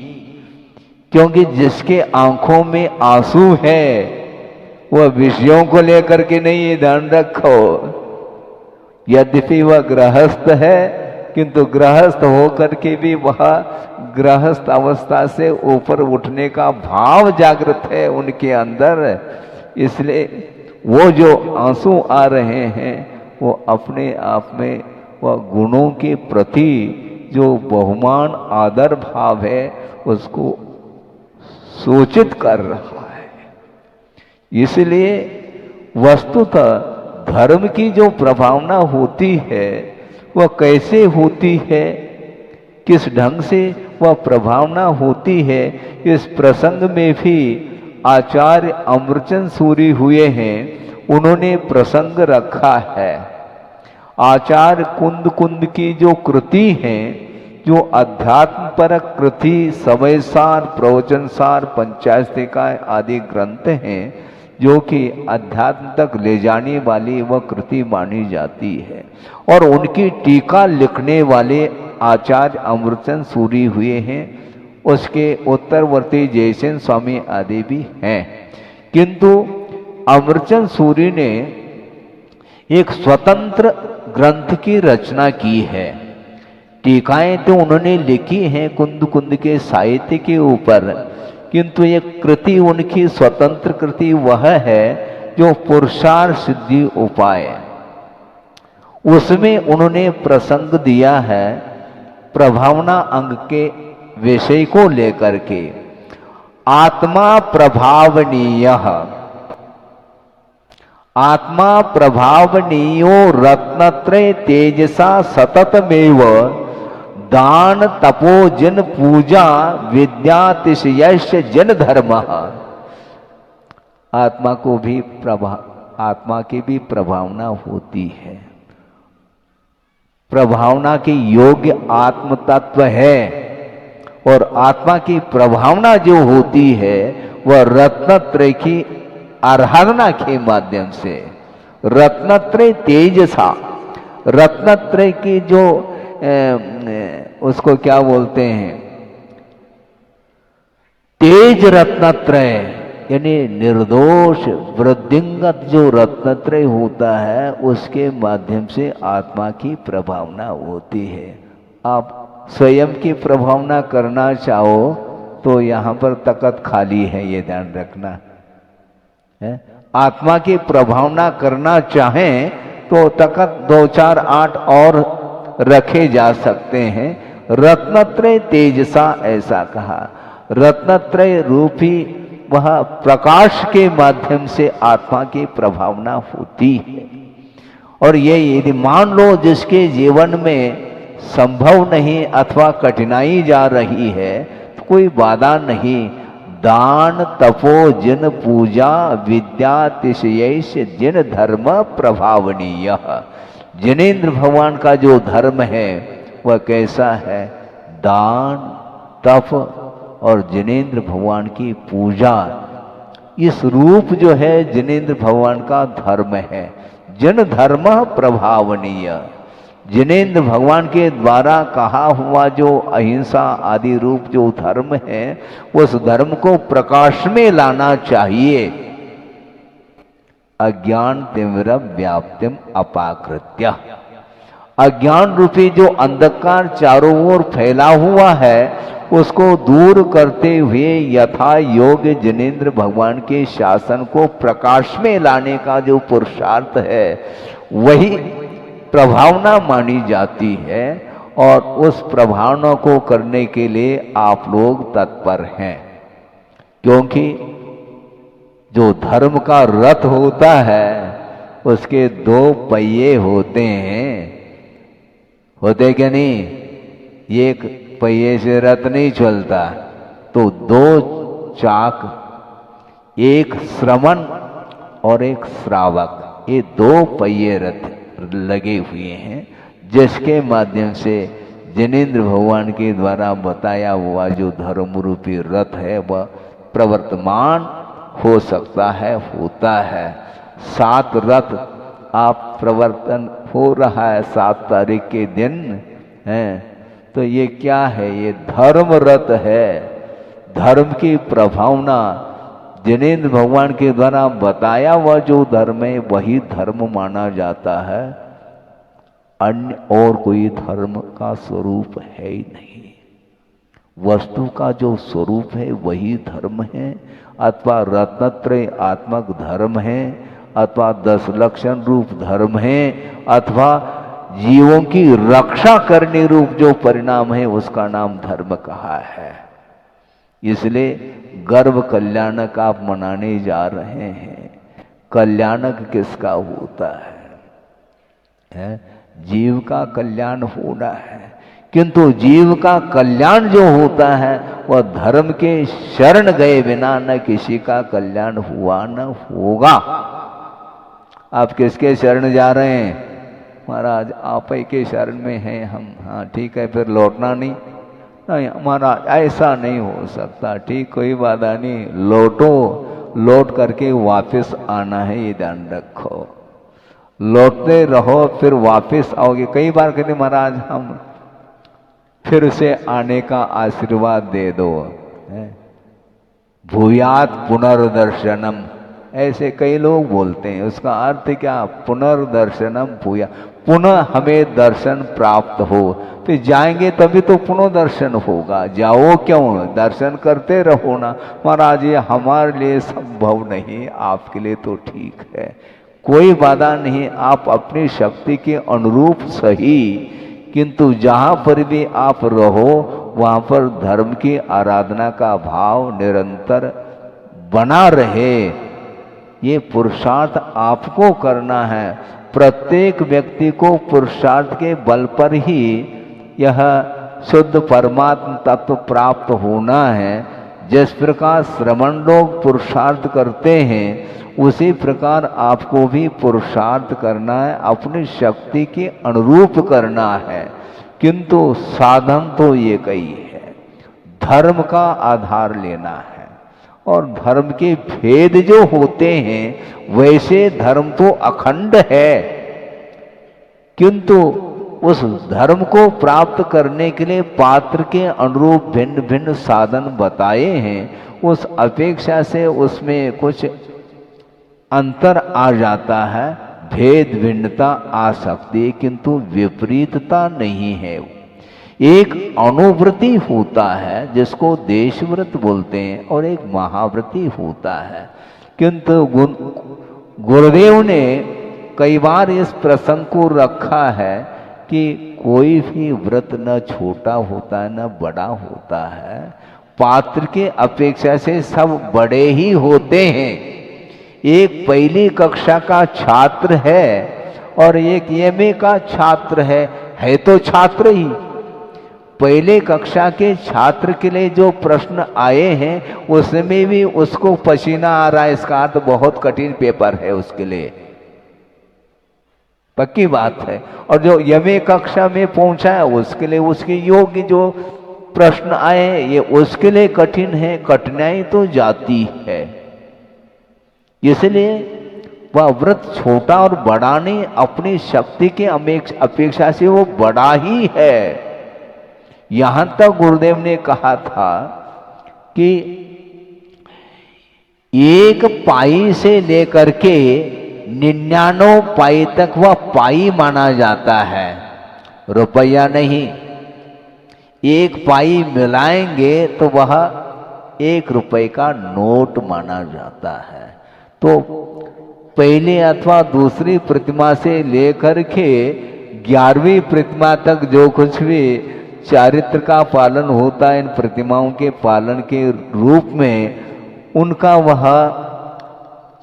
क्योंकि जिसके आंखों में आंसू है वह विषयों को लेकर के नहीं, ये ध्यान रखो। यद्यपि वह गृहस्थ है, किंतु गृहस्थ होकर के भी वह गृहस्थ अवस्था से ऊपर उठने का भाव जागृत है उनके अंदर। इसलिए वो जो आंसू आ रहे हैं वो अपने आप में वह गुणों के प्रति जो बहुमान आदर भाव है उसको सूचित कर रहा है। इसलिए वस्तुतः धर्म की जो प्रभावना होती है वह कैसे होती है, किस ढंग से वह प्रभावना होती है, इस प्रसंग में भी आचार्य अमरचंद सूरी हुए हैं, उन्होंने प्रसंग रखा है। आचार्य कुंद की जो कृति है, जो अध्यात्म परक कृति, समयसार, प्रवचनसार, पंचायतिकाएं आदि ग्रंथ हैं, जो कि अध्यात्म तक ले जाने वाली वह कृति मानी जाती है। और उनकी टीका लिखने वाले आचार्य अमरचंद सूरी हुए हैं, उसके उत्तरवर्ती जयसेन स्वामी आदि भी हैं। किंतु अमरचंद सूरी ने एक स्वतंत्र ग्रंथ की रचना की है। टीकाएं तो उन्होंने लिखी हैं कुंद के साहित्य के ऊपर, किंतु एक कृति उनकी स्वतंत्र कृति वह है जो पुरुषार्थ सिद्धि उपाय। उसमें उन्होंने प्रसंग दिया है प्रभावना अंग के विषय को लेकर के। आत्मा प्रभावनीय, आत्मा प्रभावनीयो रत्नत्रय तेजसा सततमेव दान तपो जन पूजा विद्यातिशयश्च जन धर्म। आत्मा को भी आत्मा की भी प्रभावना होती है, प्रभावना के योग्य आत्म तत्व है, और आत्मा की प्रभावना जो होती है वह रत्नत्रय की आराधना के माध्यम से, रत्नत्रय तेजसा, रत्नत्रय की जो उसको क्या बोलते हैं, तेज रत्नत्रय, यानी निर्दोष वृद्धिंगत जो रत्नत्रय होता है उसके माध्यम से आत्मा की प्रभावना होती है। आप स्वयं की प्रभावना करना चाहो तो यहाँ पर तकत खाली है, ये ध्यान रखना है। आत्मा की प्रभावना करना चाहें तो तकत 2, 4, 8 और रखे जा सकते हैं। रत्नत्रय तेजसा ऐसा कहा। रत्नत्रय रूपी वह प्रकाश के माध्यम से आत्मा की प्रभावना होती है। और ये यदि मान लो जिसके जीवन में संभव नहीं अथवा कठिनाई जा रही है तो कोई बाधा नहीं। दान तपो जिन पूजा विद्या तिशयैष जिन धर्म प्रभावनीय। जिनेन्द्र भगवान का जो धर्म है वह कैसा है? दान तप और जिनेन्द्र भगवान की पूजा, इस रूप जो है जिनेन्द्र भगवान का धर्म है। जन धर्म प्रभावनीय, जिनेन्द्र भगवान के द्वारा कहा हुआ जो अहिंसा आदि रूप जो धर्म है उस धर्म को प्रकाश में लाना चाहिए। अज्ञान तिमिर व्याप्तिम अपाकृत्य, अज्ञान रूपी जो अंधकार चारों ओर फैला हुआ है उसको दूर करते हुए यथा योग जिनेन्द्र भगवान के शासन को प्रकाश में लाने का जो पुरुषार्थ है वही प्रभावना मानी जाती है। और उस प्रभावना को करने के लिए आप लोग तत्पर हैं, क्योंकि जो धर्म का रथ होता है उसके दो पहिए होते हैं, होते क्या नहीं? एक पहिए से रथ नहीं चलता, तो दो चाक, एक श्रवण और एक श्रावक, ये दो पहिए रथ लगे हुए हैं जिसके माध्यम से जिनेन्द्र भगवान के द्वारा बताया हुआ जो धर्म रूपी रथ है वह प्रवर्तमान हो सकता है, होता है। 7 रथ आप प्रवर्तन हो रहा है 7 तारीख के दिन है, तो ये क्या है? ये धर्म रथ है। धर्म की प्रभावना जिनेन्द्र भगवान के द्वारा बताया हुआ जो धर्म है वही धर्म माना जाता है, अन्य और कोई धर्म का स्वरूप है ही नहीं। वस्तु का जो स्वरूप है वही धर्म है, अथवा रत्नत्रय आत्मक धर्म है, अथवा 10 लक्षण रूप धर्म है, अथवा जीवों की रक्षा करने रूप जो परिणाम है उसका नाम धर्म कहा है। इसलिए गर्भ कल्याणक आप मनाने जा रहे हैं। कल्याणक किसका होता है? जीव का कल्याण होना है, किंतु जीव का कल्याण जो होता है वह धर्म के शरण गए बिना न किसी का कल्याण हुआ न होगा। आप किसके शरण जा रहे हैं? महाराज आप ही के शरण में हैं हम। हाँ ठीक है, फिर लौटना नहीं? नहीं महाराज ऐसा नहीं हो सकता। ठीक, कोई बाधा नहीं, लौटो, लौट करके वापस आना है, ये ध्यान रखो। लौटते रहो फिर वापस आओगे। कई बार कहते महाराज हम फिर से आने का आशीर्वाद दे दो, भूयात पुनर्दर्शनम, ऐसे कई लोग बोलते हैं। उसका अर्थ क्या? पुनर्दर्शनम भूया, पुनः हमें दर्शन प्राप्त हो। फिर जाएंगे तभी तो पुनः दर्शन होगा, जाओ क्यों, दर्शन करते रहो ना। महाराज ये हमारे लिए संभव नहीं, आपके लिए तो ठीक है, कोई बाधा नहीं, आप अपनी शक्ति के अनुरूप सही, किंतु जहाँ पर भी आप रहो वहाँ पर धर्म की आराधना का भाव निरंतर बना रहे। ये पुरुषार्थ आपको करना है। प्रत्येक व्यक्ति को पुरुषार्थ के बल पर ही यह शुद्ध परमात्म तत्व प्राप्त होना है। जिस प्रकार श्रमण लोग पुरुषार्थ करते हैं उसी प्रकार आपको भी पुरुषार्थ करना है, अपनी शक्ति के अनुरूप करना है। किंतु साधन तो एक ही है, धर्म का आधार लेना है। और धर्म के भेद जो होते हैं वैसे धर्म तो अखंड है, किंतु उस धर्म को प्राप्त करने के लिए पात्र के अनुरूप भिन्न भिन्न साधन बताए हैं। उस अपेक्षा से उसमें कुछ अंतर आ जाता है, भेद भिन्नता आ सकती है, किंतु विपरीतता नहीं है। एक अनुवृत्ति होता है जिसको देशव्रत बोलते हैं और एक महाव्रति होता है। किंतु गुरुदेव ने कई बार इस प्रसंग को रखा है कि कोई भी व्रत न छोटा होता है न बड़ा होता है, पात्र के अपेक्षा से सब बड़े ही होते हैं। एक पहली कक्षा का छात्र है और एक एमए का छात्र है तो छात्र ही। पहले कक्षा के छात्र के लिए जो प्रश्न आए हैं उसमें भी उसको पसीना आ रहा है, इसका अर्थ बहुत कठिन पेपर है उसके लिए, पक्की बात है। और जो एमए कक्षा में पहुंचा है उसके लिए उसके योग्य जो प्रश्न आए हैं ये उसके लिए कठिन है, कठिनाई तो जाती है। इसलिए वह व्रत छोटा और बड़ा नहीं, अपनी शक्ति के अपेक्षा से वो बड़ा ही है। यहां तक गुरुदेव ने कहा था कि 1 पाई से लेकर के 99 पाई तक वह पाई माना जाता है, रुपया नहीं। 1 पाई मिलाएंगे तो वह 1 रुपए का नोट माना जाता है। तो पहले अथवा दूसरी प्रतिमा से लेकर के 11वीं प्रतिमा तक जो कुछ भी चारित्र का पालन होता है इन प्रतिमाओं के पालन के रूप में, उनका वह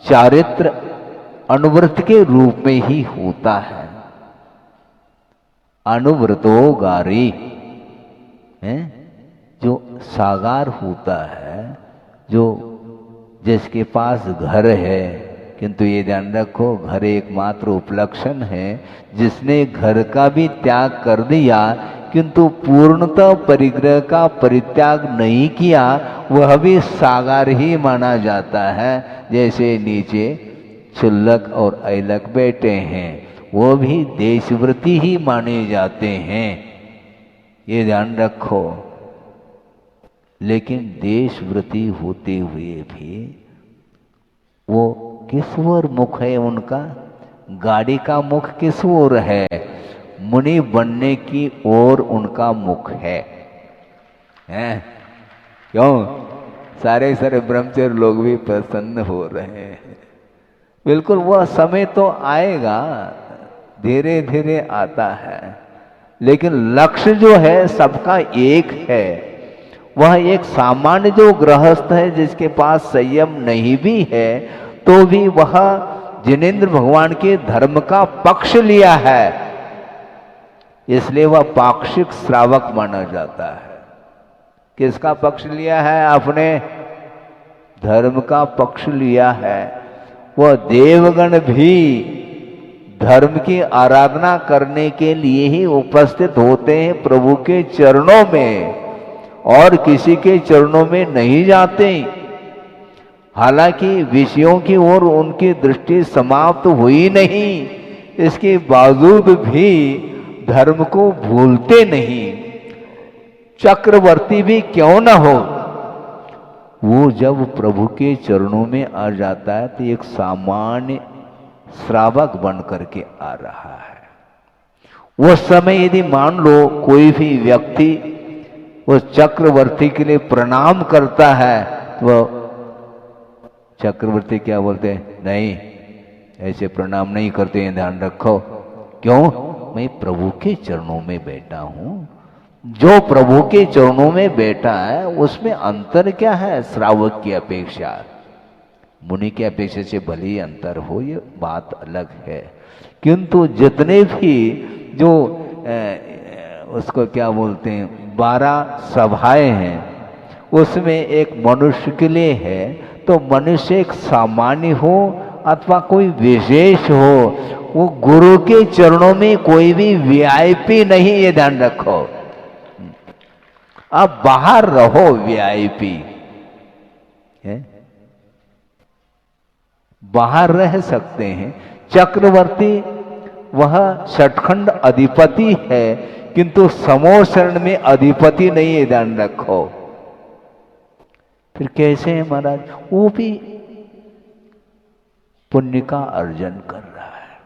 चारित्र अनुव्रत के रूप में ही होता है। अनुव्रतो गारी है, जो सागार होता है, जो जिसके पास घर है, किंतु ये ध्यान रखो घर एकमात्र उपलक्षण है। जिसने घर का भी त्याग कर दिया किंतु पूर्णतः परिग्रह का परित्याग नहीं किया, वह भी सागार ही माना जाता है। जैसे नीचे क्षुल्लक और ऐलक बैठे हैं, वो भी देशव्रती ही माने जाते हैं, ये ध्यान रखो। लेकिन देशव्रती होते हुए भी वो किस ओर मुख है उनका? गाड़ी का मुख किस ओर है? मुनि बनने की ओर उनका मुख है। क्यों? सारे ब्रह्मचर्य लोग भी प्रसन्न हो रहे हैं। बिल्कुल वह समय तो आएगा, धीरे धीरे आता है, लेकिन लक्ष्य जो है सबका एक है। वह एक सामान्य जो गृहस्थ है जिसके पास संयम नहीं भी है, तो भी वह जिनेंद्र भगवान के धर्म का पक्ष लिया है, इसलिए वह पाक्षिक श्रावक माना जाता है। किसका पक्ष लिया है? आपने धर्म का पक्ष लिया है। वह देवगण भी धर्म की आराधना करने के लिए ही उपस्थित होते हैं प्रभु के चरणों में, और किसी के चरणों में नहीं जाते। हालांकि विषयों की ओर उनकी दृष्टि समाप्त हुई नहीं, इसके बावजूद भी धर्म को भूलते नहीं। चक्रवर्ती भी क्यों न हो, वो जब प्रभु के चरणों में आ जाता है तो एक सामान्य श्रावक बन करके आ रहा है। उस समय यदि मान लो कोई भी व्यक्ति उस चक्रवर्ती के लिए प्रणाम करता है तो चक्रवर्ती क्या बोलते हैं? नहीं, ऐसे प्रणाम नहीं करते हैं, ध्यान रखो। क्यों? मैं प्रभु के चरणों में बैठा हूं। जो प्रभु के चरणों में बैठा है उसमें अंतर क्या है? श्रावक की अपेक्षा, मुनि की अपेक्षा से भले ही अंतर हो, ये बात अलग है। किंतु जितने भी जो उसको क्या बोलते हैं 12 सभाएं हैं, उसमें एक मनुष्य के लिए है, तो मनुष्य एक सामान्य हो अथवा कोई विशेष हो, वो गुरु के चरणों में कोई भी वीआईपी नहीं, ये ध्यान रखो। आप बाहर रहो वीआईपी है, बाहर रह सकते हैं। चक्रवर्ती वह सठखंड अधिपति है, किंतु समूह शरण में अधिपति नहीं है, ध्यान रखो। फिर कैसे है महाराज? वो भी पुण्य का अर्जन कर रहा है,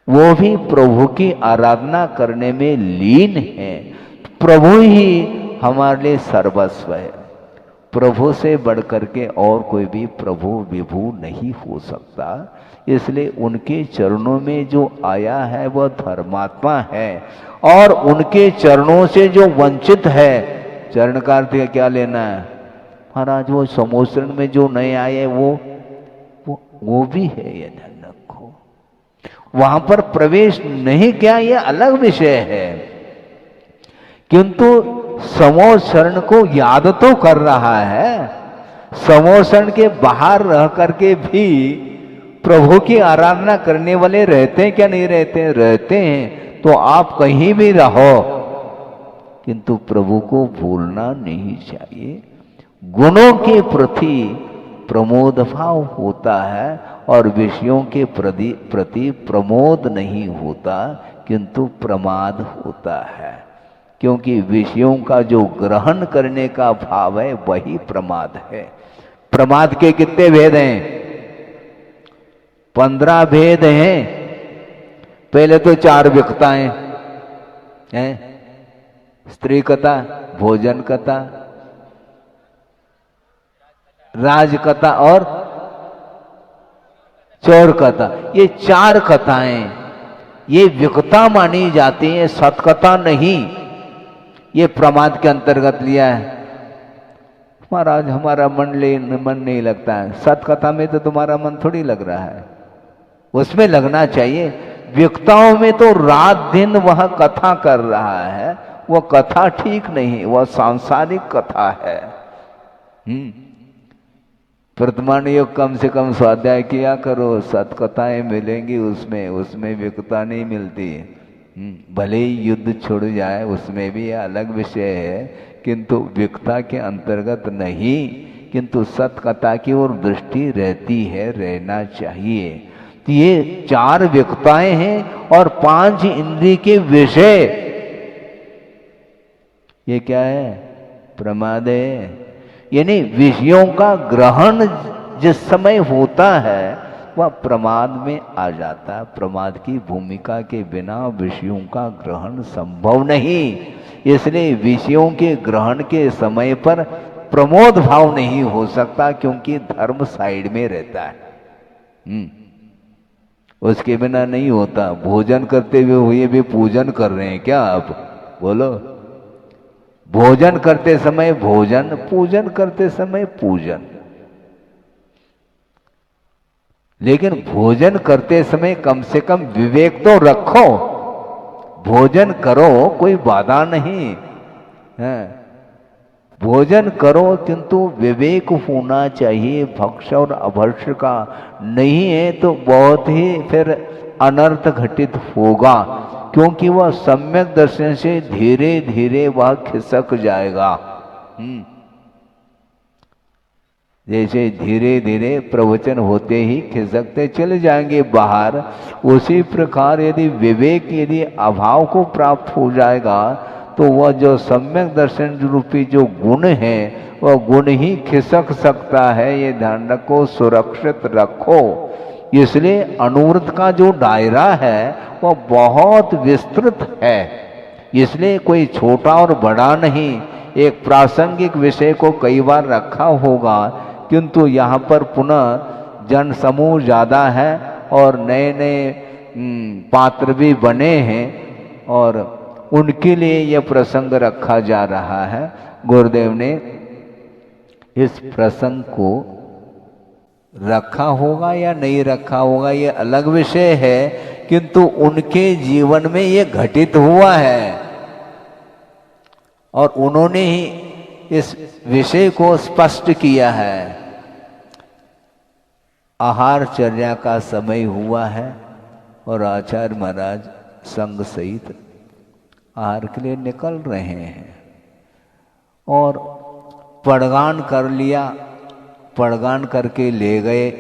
वो भी प्रभु की आराधना करने में लीन है। प्रभु ही हमारे लिए सर्वस्व है। प्रभु से बढ़कर के और कोई भी प्रभु विभु नहीं हो सकता। इसलिए उनके चरणों में जो आया है वह धर्मात्मा है, और उनके चरणों से जो वंचित है, चरण का अर्थ क्या लेना है? महाराज वो समोसरण में जो नए आए वो भी है, ये ध्यान रखो। वहां पर प्रवेश नहीं किया ये अलग विषय है, किंतु समोसरण को याद तो कर रहा है। समोसरण के बाहर रह करके भी प्रभु की आराधना करने वाले रहते हैं क्या नहीं रहते? रहते हैं। तो आप कहीं भी रहो किंतु प्रभु को भूलना नहीं चाहिए। गुणों के प्रति प्रमोद भाव होता है और विषयों के प्रति प्रमोद नहीं होता किंतु प्रमाद होता है, क्योंकि विषयों का जो ग्रहण करने का भाव है वही प्रमाद है। प्रमाद के कितने भेद हैं? 15 भेद हैं। पहले तो 4 विकताएं हैं, स्त्री कथा, भोजन कथा, राज कथा और चौर कथा। ये 4 कथाएं ये विकता मानी जाती हैं, सतकथा नहीं। ये प्रमाद के अंतर्गत लिया है। महाराज हमारा मन नहीं लगता है। सतकथा में तो तुम्हारा मन थोड़ी लग रहा है, उसमें लगना चाहिए। विकताओं में तो रात दिन वह कथा कर रहा है, वह कथा ठीक नहीं, वह सांसारिक कथा है। वर्तमान योग कम से कम स्वाध्याय किया करो, सतकथाएं मिलेंगी उसमें विकता नहीं मिलती। भले ही युद्ध छुड़ जाए उसमें भी अलग विषय है, किंतु विकता के अंतर्गत नहीं, किंतु सतकथा की ओर दृष्टि रहती है, रहना चाहिए। तो ये 4 विकताएं हैं और 5 इंद्रिय के विषय। ये क्या है? प्रमाद है। यानी विषयों का ग्रहण जिस समय होता है वह प्रमाद में आ जाता है। प्रमाद की भूमिका के बिना विषयों का ग्रहण संभव नहीं। इसलिए विषयों के ग्रहण के समय पर प्रमोद भाव नहीं हो सकता, क्योंकि धर्म साइड में रहता है। उसके बिना नहीं होता। भोजन करते हुए भी पूजन कर रहे हैं क्या आप? बोलो। भोजन करते समय भोजन, पूजन करते समय पूजन। लेकिन भोजन करते समय कम से कम विवेक तो रखो। भोजन करो, कोई बाधा नहीं है, भोजन करो, किंतु विवेक होना चाहिए। भक्ष और अभक्ष का नहीं है तो बहुत ही फिर अनर्थ घटित होगा, क्योंकि वह सम्यक दर्शन से धीरे धीरे वह खिसक जाएगा। जैसे धीरे धीरे प्रवचन होते ही खिसकते चले जाएंगे बाहर, उसी प्रकार यदि विवेक यदि अभाव को प्राप्त हो जाएगा तो वह जो सम्यक दर्शन रूपी जो गुण है वह गुण ही खिसक सकता है। ये ध्यान रखो, सुरक्षित रखो। इसलिए अनुव्रत का जो दायरा है वह बहुत विस्तृत है। इसलिए कोई छोटा और बड़ा नहीं। एक प्रासंगिक विषय को कई बार रखा होगा, किंतु यहाँ पर पुनः जन समूह ज़्यादा है और नए नए पात्र भी बने हैं और उनके लिए यह प्रसंग रखा जा रहा है। गुरुदेव ने इस प्रसंग को रखा होगा या नहीं रखा होगा ये अलग विषय है, किंतु उनके जीवन में ये घटित हुआ है और उन्होंने ही इस विषय को स्पष्ट किया है। आहारचर्या का समय हुआ है और आचार्य महाराज संग सहित आहार के लिए निकल रहे हैं और पड़गान कर लिया। पड़गान करके ले गए।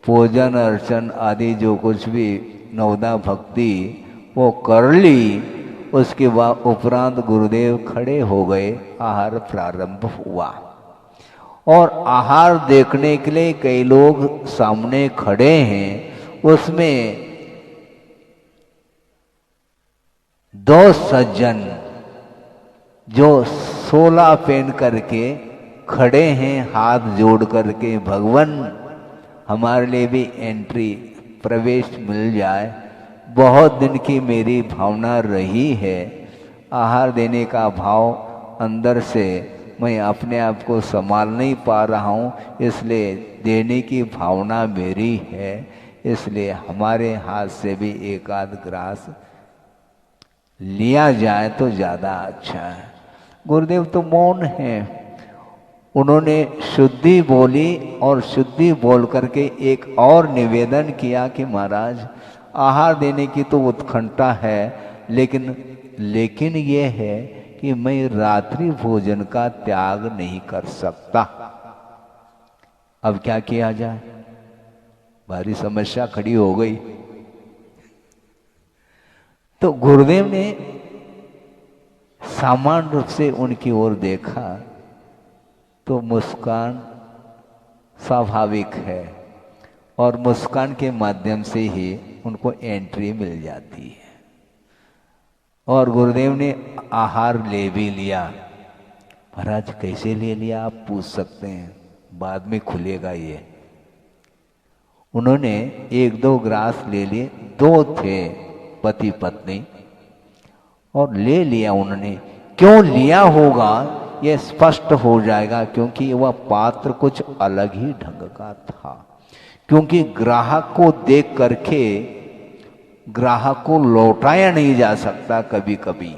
पूजन अर्चन आदि जो कुछ भी नवदा भक्ति वो कर ली। उसके बाद उपरांत गुरुदेव खड़े हो गए। आहार प्रारंभ हुआ और आहार देखने के लिए कई लोग सामने खड़े हैं। उसमें 2 सज्जन जो 16 पहन करके खड़े हैं, हाथ जोड़ करके, भगवान हमारे लिए भी एंट्री प्रवेश मिल जाए। बहुत दिन की मेरी भावना रही है। आहार देने का भाव अंदर से मैं अपने आप को संभाल नहीं पा रहा हूँ, इसलिए देने की भावना मेरी है, इसलिए हमारे हाथ से भी एक आध ग्रास लिया जाए तो ज़्यादा अच्छा है। गुरुदेव तो मौन है, उन्होंने शुद्धि बोली और शुद्धि बोल करके एक और निवेदन किया कि महाराज आहार देने की तो उत्कंठा है, लेकिन ये है कि मैं रात्रि भोजन का त्याग नहीं कर सकता। अब क्या किया जाए? भारी समस्या खड़ी हो गई। तो गुरुदेव ने सामान्य रूप से उनकी ओर देखा तो मुस्कान स्वाभाविक है और मुस्कान के माध्यम से ही उनको एंट्री मिल जाती है। और गुरुदेव ने आहार ले भी लिया। महाराज कैसे ले लिया आप पूछ सकते हैं, बाद में खुलेगा ये। उन्होंने 1-2 ग्रास ले लिए, 2 थे पति पत्नी, और ले लिया उन्होंने। क्यों लिया होगा यह स्पष्ट हो जाएगा, क्योंकि वह पात्र कुछ अलग ही ढंग का था। क्योंकि ग्राहक को देख करके ग्राहक को लौटाया नहीं जा सकता। कभी कभी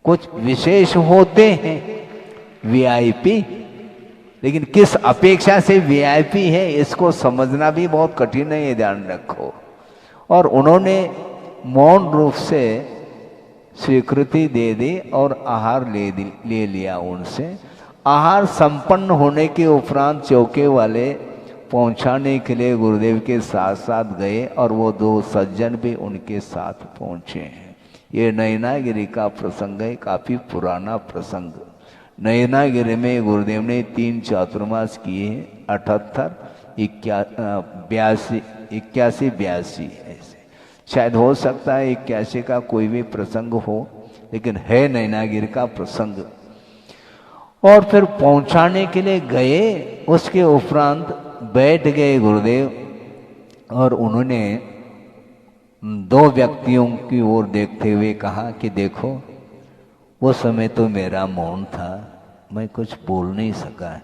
कुछ विशेष होते हैं वीआईपी, लेकिन किस अपेक्षा से वीआईपी है इसको समझना भी बहुत कठिन है, ये ध्यान रखो। और उन्होंने मौन रूप से स्वीकृति दे दी और आहार ले लिया उनसे। आहार संपन्न होने के उपरांत चौके वाले पहुंचाने के लिए गुरुदेव के साथ साथ गए और वो 2 सज्जन भी उनके साथ पहुंचे हैं। ये नयनागिरी का प्रसंग है, काफी पुराना प्रसंग। नयनागिरी में गुरुदेव ने 3 चातुर्मास किए हैं, 78, 81, ऐसे। शायद हो सकता है 81 का कोई भी प्रसंग हो, लेकिन है नयनागिरी का प्रसंग। और फिर पहुंचाने के लिए गए, उसके उपरांत बैठ गए गुरुदेव और उन्होंने 2 व्यक्तियों की ओर देखते हुए कहा कि देखो, वो समय तो मेरा मौन था, मैं कुछ बोल नहीं सका,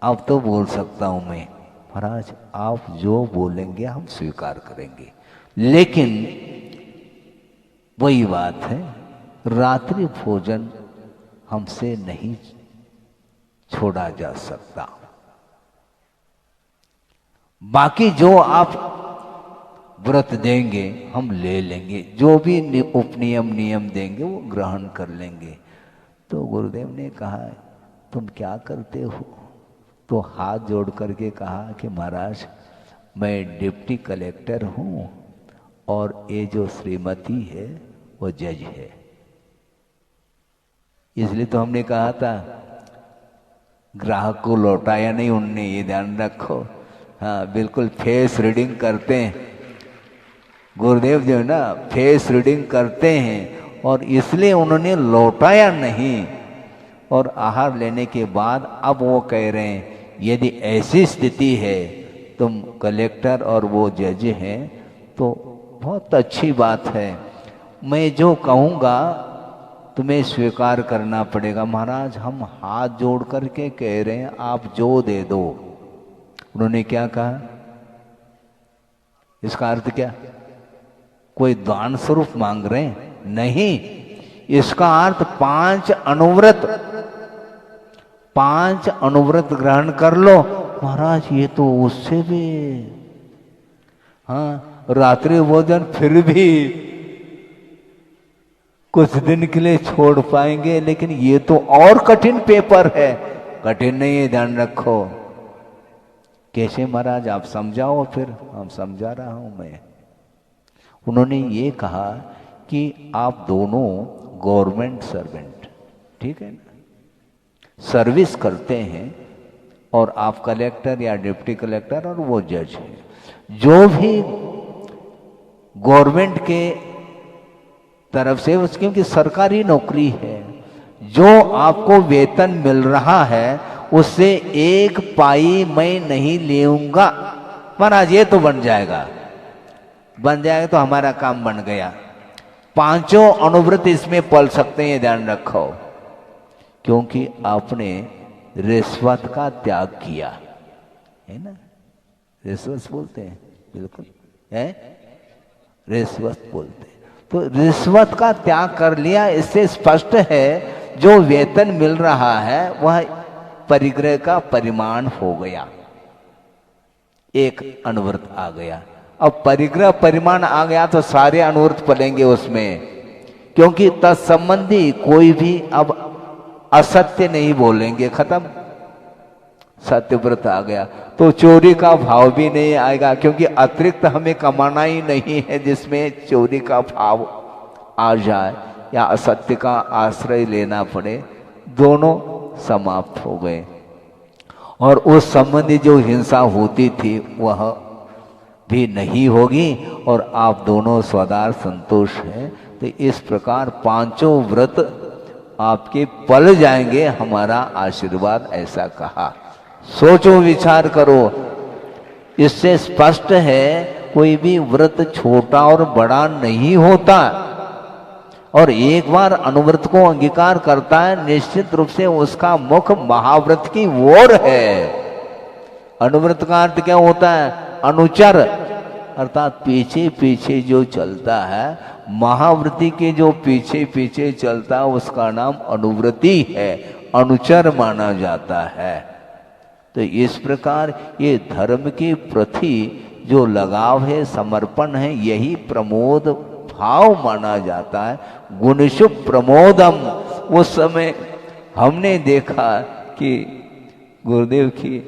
अब तो बोल सकता हूं मैं। महाराज आप जो बोलेंगे हम स्वीकार करेंगे, लेकिन वही बात है, रात्रि भोजन हमसे नहीं छोड़ा जा सकता। बाकी जो आप व्रत देंगे हम ले लेंगे, जो भी उपनियम नियम देंगे वो ग्रहण कर लेंगे। तो गुरुदेव ने कहा तुम क्या करते हो? तो हाथ जोड़ करके कहा कि महाराज मैं डिप्टी कलेक्टर हूँ और ये जो श्रीमती है वो जज है। इसलिए तो हमने कहा था ग्राहक को लौटाया नहीं उनने, ये ध्यान रखो। हाँ बिल्कुल फेस रीडिंग करते हैं गुरुदेव जो है ना, फेस रीडिंग करते हैं, और इसलिए उन्होंने लौटाया नहीं। और आहार लेने के बाद अब वो कह रहे हैं यदि ऐसी स्थिति है, तुम कलेक्टर और वो जज हैं, तो बहुत अच्छी बात है, मैं जो कहूँगा तुम्हें स्वीकार करना पड़ेगा। महाराज हम हाथ जोड़ करके कह रहे हैं आप जो दे दो। उन्होंने क्या कहा? इसका अर्थ क्या? कोई दान स्वरूप मांग रहे हैं? नहीं, इसका अर्थ 5 अनुव्रत ग्रहण कर लो। महाराज ये तो उससे भी, हाँ रात्रि भोजन फिर भी कुछ दिन के लिए छोड़ पाएंगे, लेकिन ये तो और कठिन पेपर है। कठिन नहीं है, ध्यान रखो। कैसे महाराज आप समझाओ, फिर हम समझा रहा हूं मैं। उन्होंने ये कहा कि आप दोनों गवर्नमेंट सर्वेंट, ठीक है ना, सर्विस करते हैं, और आप कलेक्टर या डिप्टी कलेक्टर और वो जज है। जो भी गवर्नमेंट के तरफ से, उसकी क्योंकि सरकारी नौकरी है, जो आपको वेतन मिल रहा है उससे 1 पाई मैं नहीं लेऊंगा। महाराज ये तो बन जाएगा तो हमारा काम बन गया। 5 अनुव्रत इसमें पल सकते हैं, ध्यान रखो। क्योंकि आपने रिश्वत का त्याग किया है ना। रिश्वत बोलते हैं, बिल्कुल है, रिश्वत बोलते हैं। तो रिश्वत का त्याग कर लिया, इससे स्पष्ट है जो वेतन मिल रहा है वह परिग्रह का परिमाण हो गया, एक अनुव्रत आ गया। अब परिग्रह परिमाण आ गया तो सारे अनुव्रत पलेंगे उसमें, क्योंकि तत्संबंधी कोई भी अब असत्य नहीं बोलेंगे, खत्म। सत्यव्रत आ गया तो चोरी का भाव भी नहीं आएगा, क्योंकि अतिरिक्त हमें कमाना ही नहीं है जिसमें चोरी का भाव आ जाए या असत्य का आश्रय लेना पड़े। दोनों समाप्त हो गए और उस संबंधी जो हिंसा होती थी वह भी नहीं होगी और आप दोनों स्वदार संतोष हैं। तो इस प्रकार पांचों व्रत आपके पल जाएंगे, हमारा आशीर्वाद ऐसा कहा। सोचो विचार करो, इससे स्पष्ट है कोई भी व्रत छोटा और बड़ा नहीं होता, और एक बार अनुव्रत को अंगीकार करता है निश्चित रूप से उसका मुख महाव्रत की ओर है। अनुव्रत का अर्थ क्या होता है? अनुचर, अर्थात पीछे पीछे जो चलता है। महाव्रती के जो पीछे पीछे चलता है उसका नाम अनुव्रती है, अनुचर माना जाता है। तो इस प्रकार ये धर्म के प्रति जो लगाव है, समर्पण है, यही प्रमोद भाव माना जाता है। गुणशुभ प्रमोदम। उस समय हमने देखा कि गुरुदेव की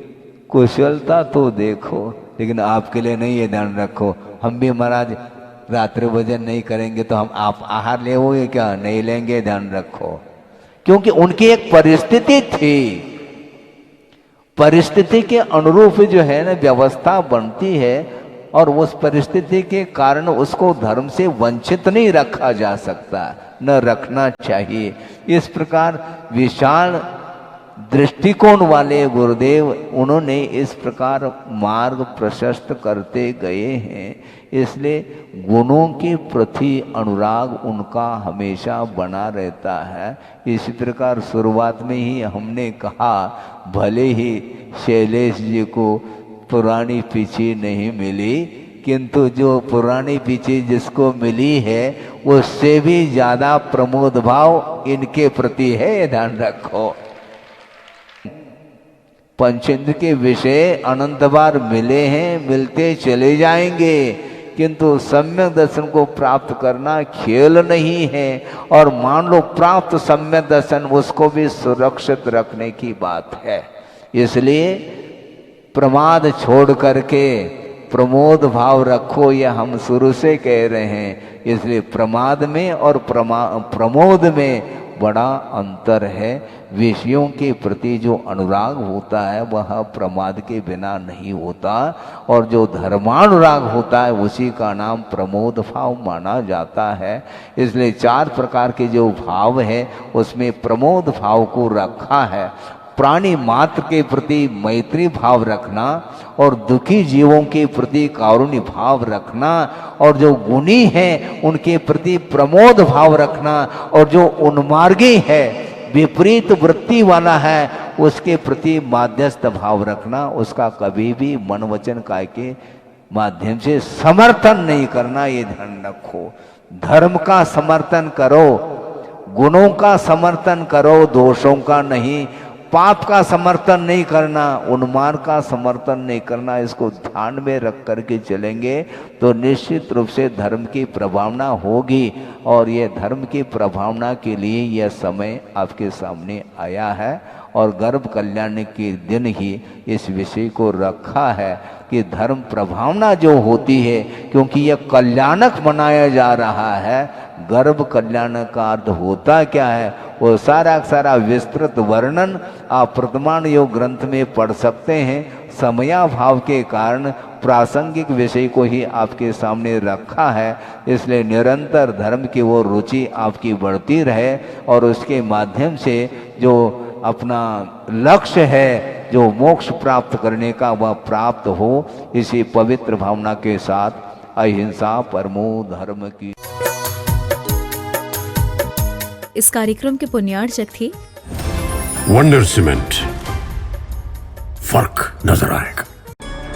कुशलता तो देखो, लेकिन आपके लिए नहीं, ये ध्यान रखो। हम भी महाराज रात्रि भोजन नहीं करेंगे तो हम आप आहार ले क्या? नहीं लेंगे, ध्यान रखो। क्योंकि उनकी एक परिस्थिति थी, परिस्थिति के अनुरूप जो है ना व्यवस्था बनती है, और उस परिस्थिति के कारण उसको धर्म से वंचित नहीं रखा जा सकता, न रखना चाहिए। इस प्रकार विशाल दृष्टिकोण वाले गुरुदेव, उन्होंने इस प्रकार मार्ग प्रशस्त करते गए हैं। इसलिए गुणों के प्रति अनुराग उनका हमेशा बना रहता है। इसी प्रकार शुरुआत में ही हमने कहा, भले ही शैलेश जी को पुरानी पीछी नहीं मिली, किंतु जो पुरानी पीछी जिसको मिली है उससे भी ज्यादा प्रमोद भाव इनके प्रति है, ये ध्यान रखो। पंचेंद्र के विषय अनंत बार मिले हैं, मिलते चले जाएंगे, किंतु सम्यक दर्शन को प्राप्त करना खेल नहीं है। और मान लो प्राप्त सम्यक दर्शन, उसको भी सुरक्षित रखने की बात है। इसलिए प्रमाद छोड़ करके प्रमोद भाव रखो, यह हम शुरू से कह रहे हैं। इसलिए प्रमाद में और प्रमोद में बड़ा अंतर है। विषयों के प्रति जो अनुराग होता है वह प्रमाद के बिना नहीं होता, और जो धर्मानुराग होता है उसी का नाम प्रमोद भाव माना जाता है। इसलिए 4 प्रकार के जो भाव है उसमें प्रमोद भाव को रखा है। प्राणी मात्र के प्रति मैत्री भाव रखना, और दुखी जीवों के प्रति कारुण्य भाव रखना, और जो गुणी हैं उनके प्रति प्रमोद भाव रखना, और जो उन्मार्गी है, विपरीत वृत्ति वाला है, उसके प्रति माध्यस्थ भाव रखना। उसका कभी भी मन वचन काय के माध्यम से समर्थन नहीं करना, ये ध्यान रखो। धर्म का समर्थन करो, गुणों का समर्थन करो, दोषों का नहीं। पाप का समर्थन नहीं करना, उन्मार्ग का समर्थन नहीं करना। इसको ध्यान में रख करके चलेंगे तो निश्चित रूप से धर्म की प्रभावना होगी। और ये धर्म की प्रभावना के लिए यह समय आपके सामने आया है, और गर्भ कल्याण के दिन ही इस विषय को रखा है कि धर्म प्रभावना जो होती है, क्योंकि यह कल्याणक मनाया जा रहा है। गर्भ कल्याण का अर्थ होता क्या है, वो सारा विस्तृत वर्णन आप प्रथमान योग ग्रंथ में पढ़ सकते हैं। समयाभाव के कारण प्रासंगिक विषय को ही आपके सामने रखा है। इसलिए निरंतर धर्म की वो रुचि आपकी बढ़ती रहे, और उसके माध्यम से जो अपना लक्ष्य है, जो मोक्ष प्राप्त करने का, वह प्राप्त हो। इसी पवित्र भावना के साथ अहिंसा परमो धर्म की। इस कार्यक्रम के पुण्यार्चक थे वंडर सीमेंट, फर्क नजर आएगा।